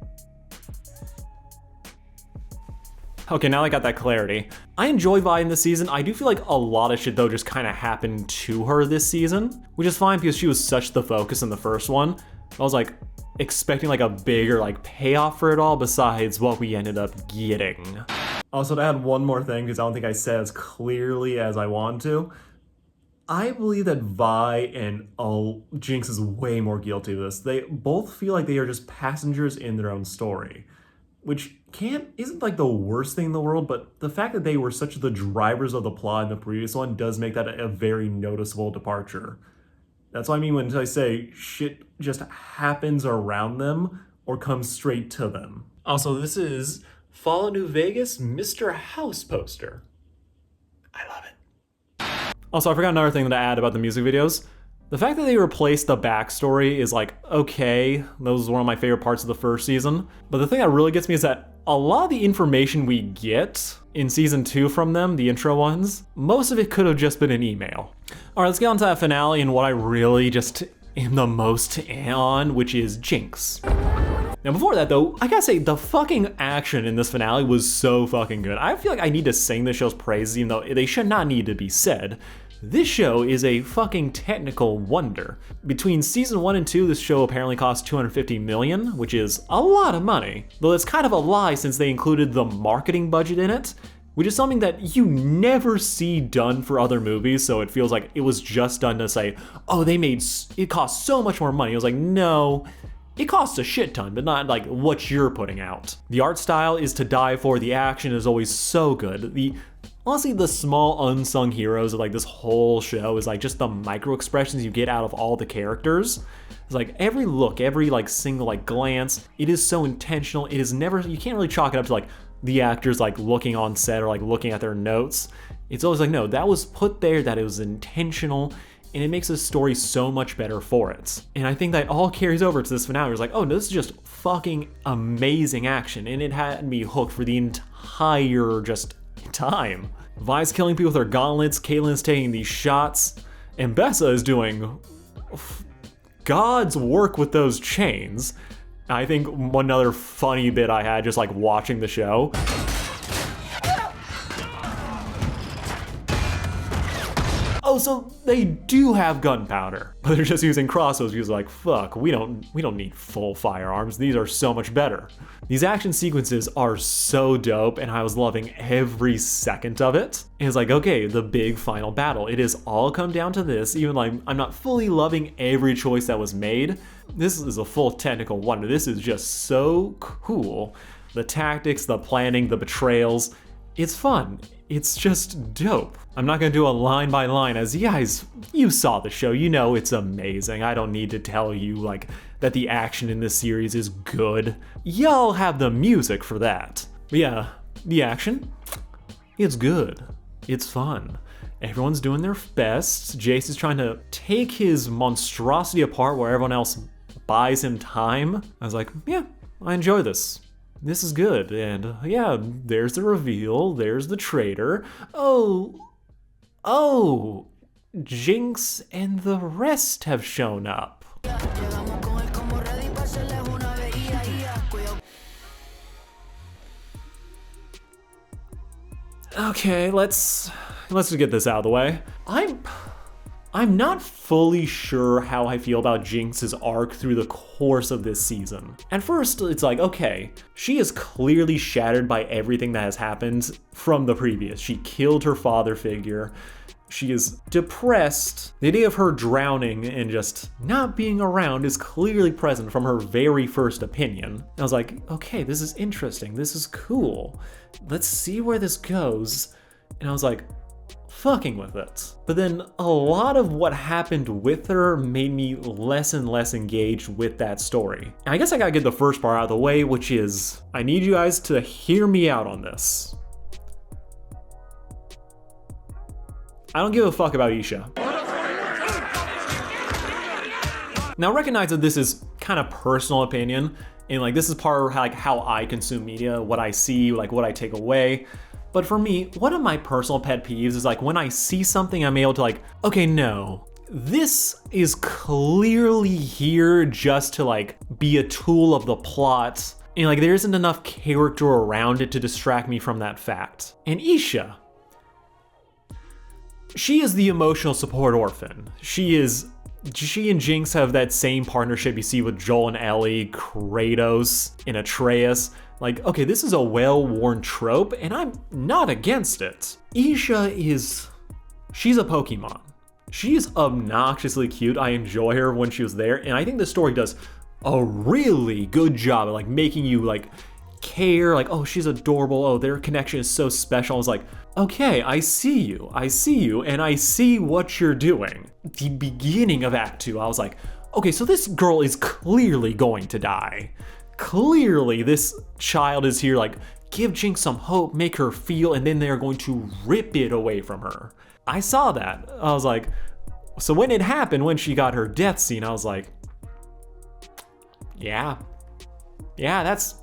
Speaker 1: Okay, now I got that clarity. I enjoy Vi in this season. I do feel like a lot of shit though just kind of happened to her this season, which is fine because she was such the focus in the first one. I was like expecting like a bigger like payoff for it all besides what we ended up getting. Also, to add one more thing, because I don't think I said as clearly as I want to, I believe that Vi and Jinx is way more guilty of this. They both feel like they are just passengers in their own story, which isn't like the worst thing in the world, but the fact that they were such the drivers of the plot in the previous one does make that a very noticeable departure. That's what I mean when I say shit just happens around them or comes straight to them. Also, this is Fallout New Vegas Mr. House poster. I love it. Also, I forgot another thing to add about the music videos. The fact that they replaced the backstory is like, okay, that was one of my favorite parts of the first season. But the thing that really gets me is that a lot of the information we get in season 2 from them, the intro ones, most of it could have just been an email. All right, let's get on to that finale and what I really just am the most on, which is Jinx. Now before that though, I gotta say the fucking action in this finale was so fucking good. I feel like I need to sing this show's praises even though they should not need to be said. This show is a fucking technical wonder. Between season 1 and 2, this show apparently cost $250 million, which is a lot of money. Though it's kind of a lie since they included the marketing budget in it, which is something that you never see done for other movies, so it feels like it was just done to say, oh, it cost so much more money. I was like, no. It costs a shit ton, but not like what you're putting out. The art style is to die for, the action is always so good. Honestly, the small unsung heroes of like this whole show is like just the micro expressions you get out of all the characters. It's like every look, every like single like glance, it is so intentional. It is never, you can't really chalk it up to like the actors like looking on set or like looking at their notes. It's always like, no, that was put there, that it was intentional, and it makes the story so much better for it. And I think that all carries over to this finale. It's like, oh no, this is just fucking amazing action, and it had me hooked for the entire just time. Vi's killing people with her gauntlets, Caitlyn's taking these shots, and Mbessa is doing God's work with those chains. I think one other funny bit I had just like watching the show. Oh, so they do have gunpowder, but they're just using crossbows because like, fuck, we don't need full firearms. These are so much better. These action sequences are so dope, and I was loving every second of it. And it's like, okay, the big final battle. It has all come down to this, even like I'm not fully loving every choice that was made. This is a full technical wonder. This is just so cool. The tactics, the planning, the betrayals, it's fun. It's just dope. I'm not gonna do a line by line, as you guys, you saw the show, you know it's amazing. I don't need to tell you like that the action in this series is good. Y'all have the music for that. But yeah, the action, it's good. It's fun. Everyone's doing their best. Jayce is trying to take his monstrosity apart where everyone else buys him time. I was like, yeah, I enjoy this. This is good. And yeah, there's the reveal. There's the traitor. Oh, Jinx and the rest have shown up. Okay, let's just get this out of the way. I'm not fully sure how I feel about Jinx's arc through the course of this season. At first, it's like, okay, she is clearly shattered by everything that has happened from the previous. She killed her father figure. She is depressed. The idea of her drowning and just not being around is clearly present from her very first opinion. I was like, okay, this is interesting. This is cool. Let's see where this goes. And I was like, fucking with it. But then a lot of what happened with her made me less and less engaged with that story. And I guess I gotta get the first part out of the way, which is, I need you guys to hear me out on this. I don't give a fuck about Isha. Now recognize that this is kind of personal opinion, and like this is part of how I consume media, what I see, like what I take away. But for me, one of my personal pet peeves is like when I see something, I'm able to like, okay, no, this is clearly here just to like be a tool of the plot, and like there isn't enough character around it to distract me from that fact. And Isha, she is the emotional support orphan. She and Jinx have that same partnership you see with Joel and Ellie, Kratos and Atreus. Like, okay, this is a well-worn trope, and I'm not against it. Isha she's a Pokemon. She's obnoxiously cute. I enjoy her when she was there, and I think the story does a really good job at like making you like care, like, oh, she's adorable, oh, their connection is so special. I was like, okay, I see you, and I see what you're doing. The beginning of Act 2, I was like, okay, so this girl is clearly going to die. Clearly, this child is here, like, give Jinx some hope, make her feel, and then they're going to rip it away from her. I saw that. I was like, so when it happened, when she got her death scene, I was like, yeah, that's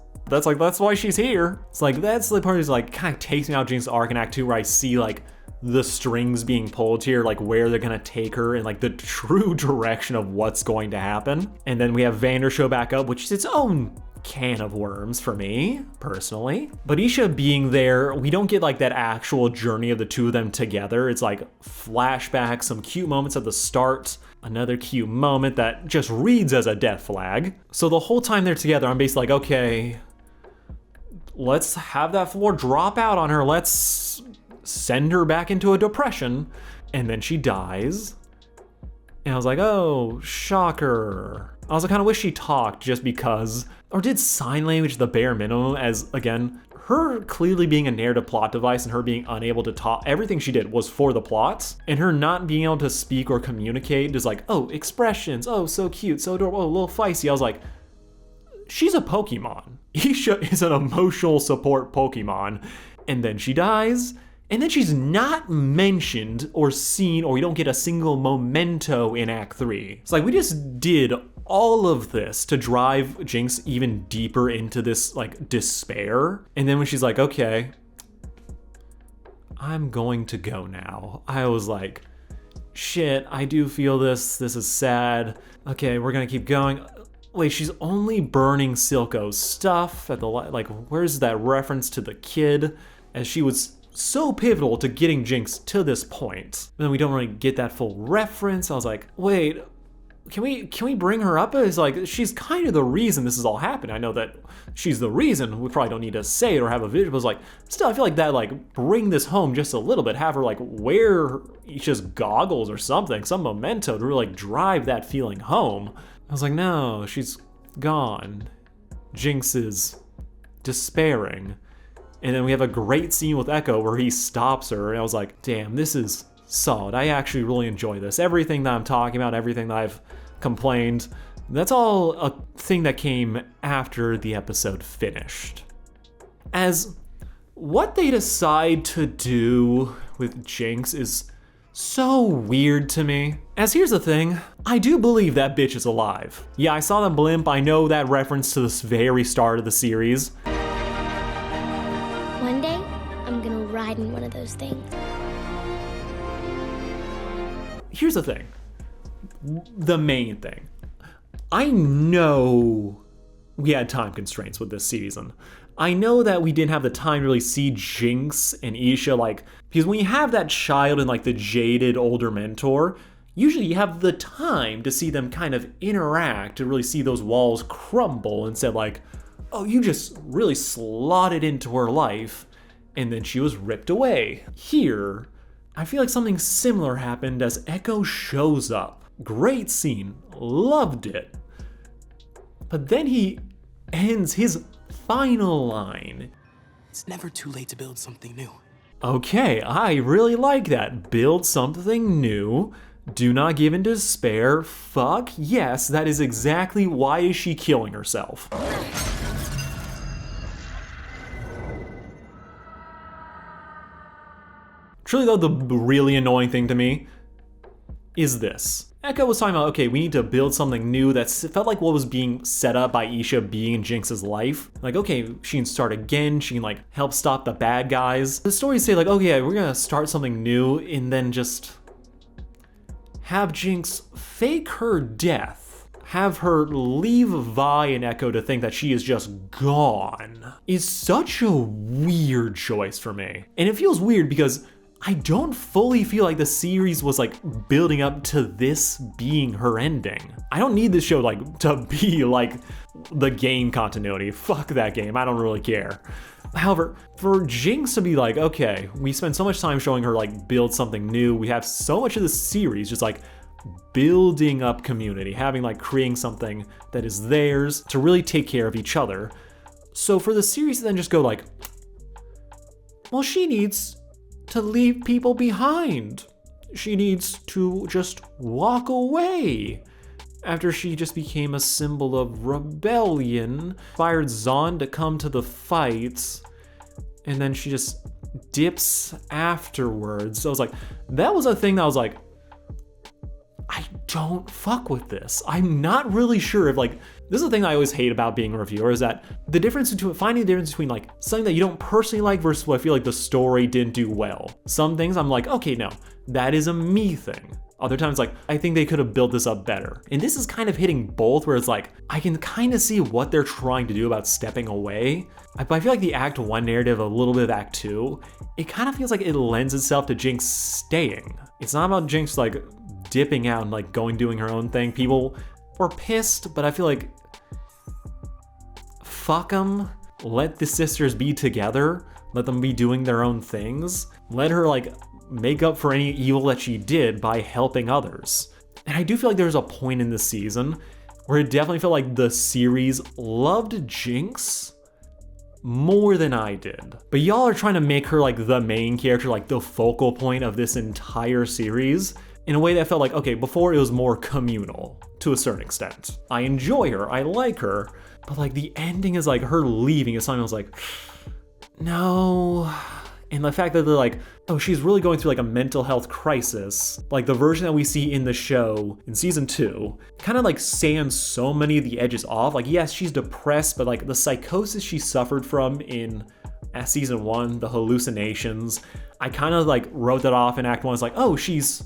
Speaker 1: why she's here. It's like, that's the part that's like kind of takes me out of Jinx's arc in Act 2 where I see like the strings being pulled here, like where they're gonna take her and like the true direction of what's going to happen. And then we have Vander show back up, which is its own can of worms for me, personally. But Isha being there, we don't get like that actual journey of the two of them together. It's like flashbacks, some cute moments at the start, another cute moment that just reads as a death flag. So the whole time they're together, I'm basically like, okay, let's have that floor drop out on her. Let's send her back into a depression. And then she dies. And I was like, oh, shocker. I also kind of wish she talked just because, or did sign language the bare minimum, as again, her clearly being a narrative plot device and her being unable to talk, everything she did was for the plot, and her not being able to speak or communicate is like, oh, expressions, oh, so cute, so adorable, oh, a little feisty. I was like, she's a Pokemon. Isha is an emotional support Pokemon, and then she dies, and then she's not mentioned or seen, or we don't get a single memento in Act 3. It's like we just did all of this to drive Jinx even deeper into this like despair. And then when she's like, okay, I'm going to go now, I was like, shit, I do feel this. This is sad. Okay, we're gonna keep going. Wait, she's only burning Silco's stuff at the like, where's that reference to the kid? As she was so pivotal to getting Jinx to this point. And then we don't really get that full reference. I was like, wait, can we bring her up? It's like, she's kind of the reason this is all happening. I know that she's the reason. We probably don't need to say it or have a visual, but it's like, still, I feel like that, like, bring this home just a little bit. Have her, like, wear just goggles or something, some memento to really, like, drive that feeling home. I was like, no, she's gone. Jinx is despairing. And then we have a great scene with Ekko where he stops her, and I was like, damn, this is solid. I actually really enjoy this. Everything that I'm talking about, everything that I've complained, that's all a thing that came after the episode finished. As what they decide to do with Jinx is so weird to me. As here's the thing, I do believe that bitch is alive. Yeah, I saw the blimp, I know that reference to the very start of the series.
Speaker 7: One day, I'm gonna ride in one of those things.
Speaker 1: Here's the thing, the main thing. I know we had time constraints with this season. I know that we didn't have the time to really see Jinx and Isha, like, because when you have that child and like the jaded older mentor, usually you have the time to see them kind of interact, to really see those walls crumble and say like, oh, you just really slotted into her life and then she was ripped away. Here, I feel like something similar happened as Ekko shows up. Great scene, loved it. But then he ends his final line.
Speaker 2: It's never too late to build something new.
Speaker 1: Okay, I really like that. Build something new. Do not give in to despair. Fuck yes, that is exactly why is she killing herself. Truly though, the really annoying thing to me is this. Ekko was talking about, okay, we need to build something new that felt like what was being set up by Isha being in Jinx's life. Like, okay, she can start again, she can like help stop the bad guys. The stories say like, oh yeah, we're gonna start something new and then just have Jinx fake her death. Have her leave Vi and Ekko to think that she is just gone is such a weird choice for me. And it feels weird because I don't fully feel like the series was like building up to this being her ending. I don't need this show like to be like the game continuity. Fuck that game, I don't really care. However, for Jinx to be like, okay, we spend so much time showing her like build something new. We have so much of the series just like building up community, having like creating something that is theirs to really take care of each other. So for the series to then just go like, well, she needs to leave people behind. She needs to just walk away. After she just became a symbol of rebellion, inspired Zahn to come to the fight, and then she just dips afterwards. So I was like, that was a thing that I was like, I don't fuck with this. I'm not really sure if like, this is the thing I always hate about being a reviewer is that the difference between, finding the difference between like something that you don't personally like versus what I feel like the story didn't do well. Some things I'm like, okay, no, that is a me thing. Other times like, I think they could have built this up better. And this is kind of hitting both where it's like, I can kind of see what they're trying to do about stepping away. But I feel like the Act 1 narrative, a little bit of Act 2, it kind of feels like it lends itself to Jinx staying. It's not about Jinx like dipping out and like doing her own thing. People were pissed, but I feel like fuck them. Let the sisters be together. Let them be doing their own things. Let her like make up for any evil that she did by helping others. And I do feel like there's a point in this season where it definitely felt like the series loved Jinx more than I did. But y'all are trying to make her like the main character, like the focal point of this entire series in a way that felt like, okay, before it was more communal to a certain extent. I enjoy her, I like her, but like the ending is like her leaving is something I was like, no. And the fact that they're like, oh, she's really going through like a mental health crisis, like the version that we see in the show in season 2, kind of like sands so many of the edges off. Like, yes, she's depressed, but like the psychosis she suffered from in season 1, the hallucinations, I kind of like wrote that off in Act 1. It's like, oh, she's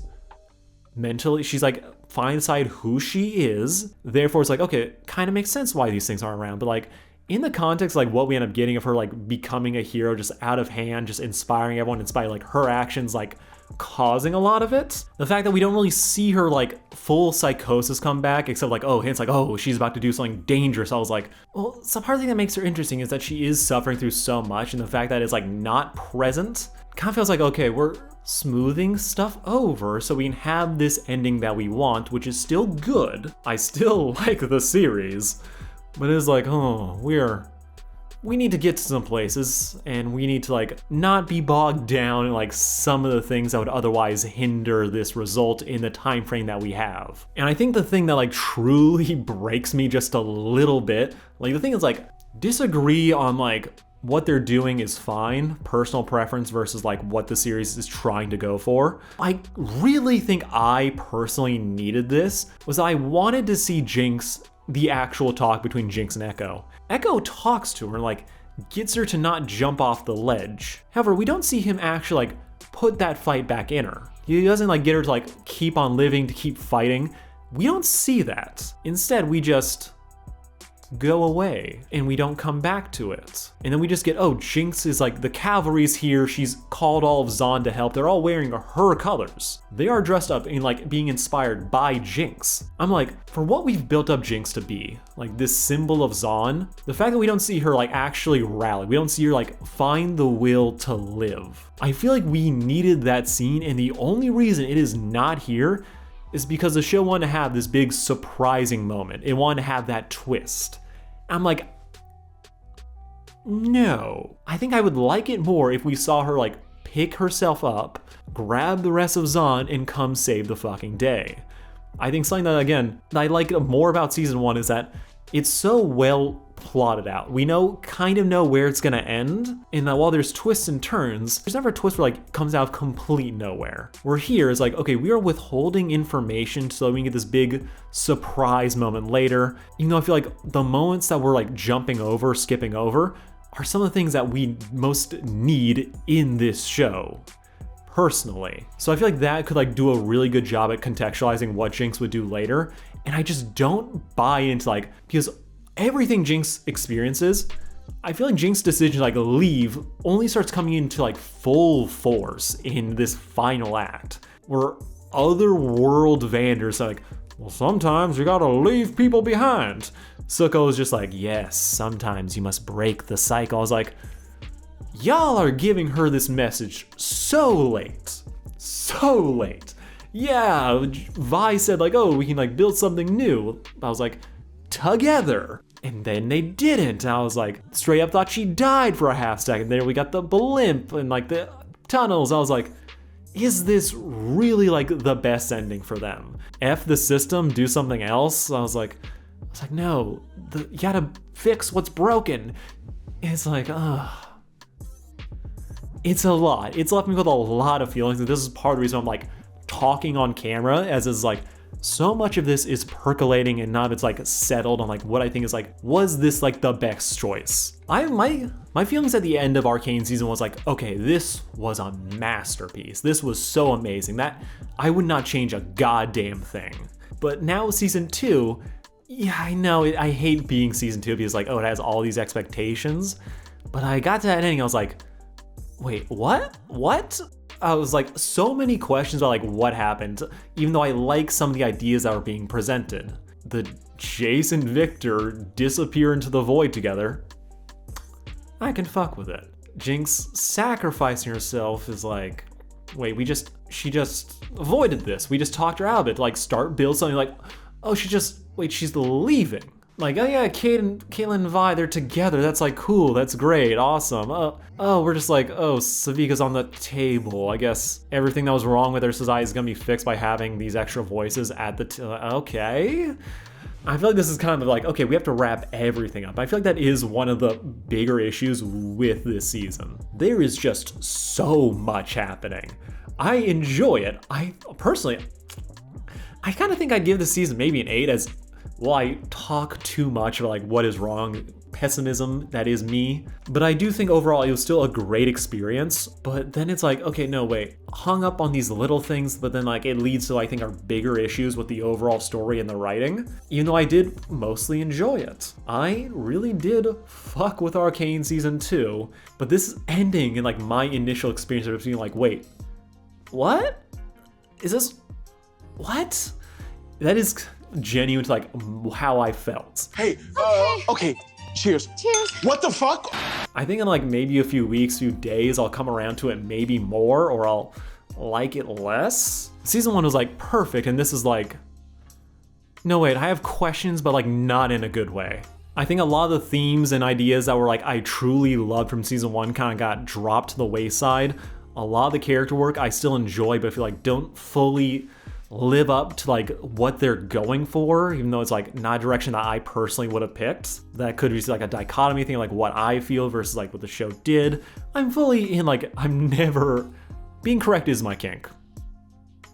Speaker 1: mentally, she's like, find decide who she is. Therefore, it's like, okay, it kind of makes sense why these things aren't around. But like, in the context, like what we end up getting of her like becoming a hero just out of hand, just inspiring everyone, inspiring like her actions, like causing a lot of it. The fact that we don't really see her like full psychosis come back, except like, oh, hints like, oh, she's about to do something dangerous. I was like, well, some part of the thing that makes her interesting is that she is suffering through so much, and the fact that it's like not present kind of feels like, okay, we're smoothing stuff over so we can have this ending that we want, which is still good. I still like the series, but it's like, oh, we need to get to some places, and we need to like not be bogged down in like some of the things that would otherwise hinder this result in the time frame that we have. And I think the thing that like truly breaks me just a little bit, like the thing is like, disagree on like what they're doing is fine, personal preference versus like what the series is trying to go for. I really think I personally needed this, was I wanted to see Jinx, the actual talk between Jinx and Ekko. Ekko talks to her, like gets her to not jump off the ledge. However, we don't see him actually like put that fight back in her. He doesn't like get her to like keep on living, to keep fighting. We don't see that. Instead, we just go away and we don't come back to it. And then we just get, oh, Jinx is like, the cavalry's here. She's called all of Zaun to help. They're all wearing her colors. They are dressed up in like being inspired by Jinx. I'm like, for what we've built up Jinx to be, like this symbol of Zaun, the fact that we don't see her like actually rally, we don't see her like find the will to live. I feel like we needed that scene, and the only reason it is not here is because the show wanted to have this big surprising moment. It wanted to have that twist. I'm like, no. I think I would like it more if we saw her like pick herself up, grab the rest of Zaun, and come save the fucking day. I think something that, again, I like more about season 1 is that it's so well plotted out. We kind of know where it's gonna end, and while there's twists and turns, there's never a twist where like comes out of complete nowhere. Where here is like, okay, we are withholding information so we can get this big surprise moment later. Even though I feel like the moments that we're like jumping over, skipping over, are some of the things that we most need in this show, personally. So I feel like that could like do a really good job at contextualizing what Jinx would do later, and I just don't buy into like, because everything Jinx experiences, I feel like Jinx's decision to like leave only starts coming into like full force in this final act, where other world Vanders are like, well, sometimes you gotta leave people behind. Suko is just like, yes, sometimes you must break the cycle. I was like, y'all are giving her this message so late. So late. Yeah, Vi said like, oh, we can like build something new. I was like, together. And then they didn't. I was like, straight up thought she died for a half second. There we got the blimp and like the tunnels. I was like, is this really like the best ending for them? F the system, do something else? I was like, no, you gotta fix what's broken. It's like, it's a lot. It's left me with a lot of feelings, and this is part of the reason I'm like talking on camera, as is like, so much of this is percolating and not it's like settled on like what I think is like, was this like the best choice? My feelings at the end of Arcane season was like, okay, this was a masterpiece. This was so amazing that I would not change a goddamn thing. But now season 2, yeah, I know, I hate being season 2 because like, oh, it has all these expectations. But I got to that ending, I was like, wait, what? I was like, so many questions about like what happened, even though I like some of the ideas that were being presented. The Jayce and Victor disappear into the void together, I can fuck with it. Jinx sacrificing herself is like, wait, she just avoided this. We just talked her out of it to like build something like, oh, she's leaving. Like, oh yeah, Caitlyn and Vi, they're together. That's like cool. That's great. Awesome. Oh, we're just like, oh, Savika's on the table. I guess everything that was wrong with our society is gonna be fixed by having these extra voices at the okay. I feel like this is kind of like, okay, we have to wrap everything up. I feel like that is one of the bigger issues with this season. There is just so much happening. I enjoy it. I personally, I kind of think I'd give this season maybe an 8, as well, I talk too much about like what is wrong, pessimism, that is me. But I do think overall it was still a great experience. But then it's like, okay, no, wait, hung up on these little things, but then like it leads to I think our bigger issues with the overall story and the writing. Even though I did mostly enjoy it. I really did fuck with Arcane season 2. But this ending and like my initial experience of being like, wait, what? Is this, what? That is genuine to like how I felt.
Speaker 8: Hey, okay, cheers.
Speaker 7: Cheers.
Speaker 8: What the fuck?
Speaker 1: I think in like maybe a few weeks, few days, I'll come around to it maybe more, or I'll like it less. Season 1 was like perfect, and this is like, no wait, I have questions, but like not in a good way. I think a lot of the themes and ideas that were like I truly loved from season 1 kind of got dropped to the wayside. A lot of the character work I still enjoy, but I feel like don't fully live up to like what they're going for, even though it's like not a direction that I personally would have picked. That could be like a dichotomy thing, like what I feel versus like what the show did. I'm fully in, like, I'm never, being correct is my kink.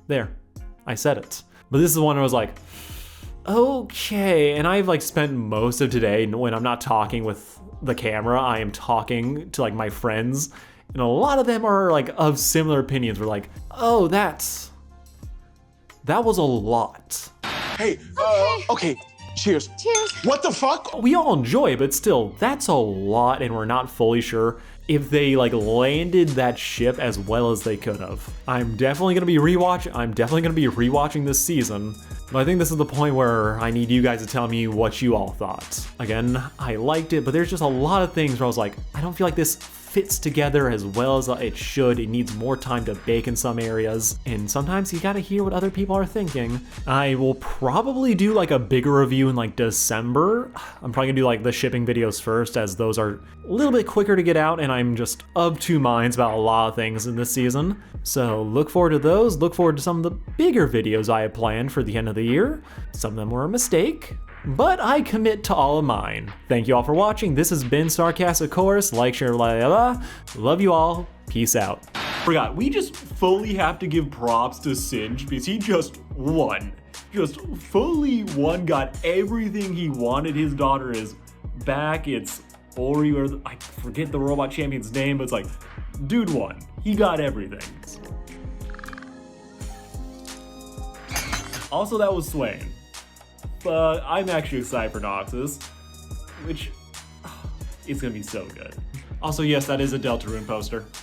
Speaker 1: There, I said it. But this is one I was like, okay, and I've like spent most of today when I'm not talking with the camera, I am talking to like my friends, and a lot of them are like of similar opinions. We're like, oh, that was a lot.
Speaker 8: Hey, okay. Cheers.
Speaker 5: Cheers.
Speaker 8: What the fuck?
Speaker 1: We all enjoy it, but still, that's a lot, and we're not fully sure if they like landed that ship as well as they could have. I'm definitely gonna be rewatching this season, but I think this is the point where I need you guys to tell me what you all thought. Again, I liked it, but there's just a lot of things where I was like, I don't feel like this fits together as well as it should. It needs more time to bake in some areas, and sometimes you gotta hear what other people are thinking. I will probably do like a bigger review in like December. I'm probably gonna do like the shipping videos first, as those are a little bit quicker to get out, and I'm just of two minds about a lot of things in this season. So look forward to those. Look forward to some of the bigger videos I have planned for the end of the year. Some of them were a mistake, but I commit to all of mine. Thank you all for watching. This has been Starcast, of course. Like, share, blah, blah, blah. Love you all. Peace out. Forgot, we just fully have to give props to Singe because he just won. Just fully won, got everything he wanted. His daughter is back. It's Ori, or I forget the robot champion's name, but it's like, dude won. He got everything. Also, that was Swain. But I'm actually excited for Noxus, which it's gonna be so good. Also, yes, that is a Deltarune poster.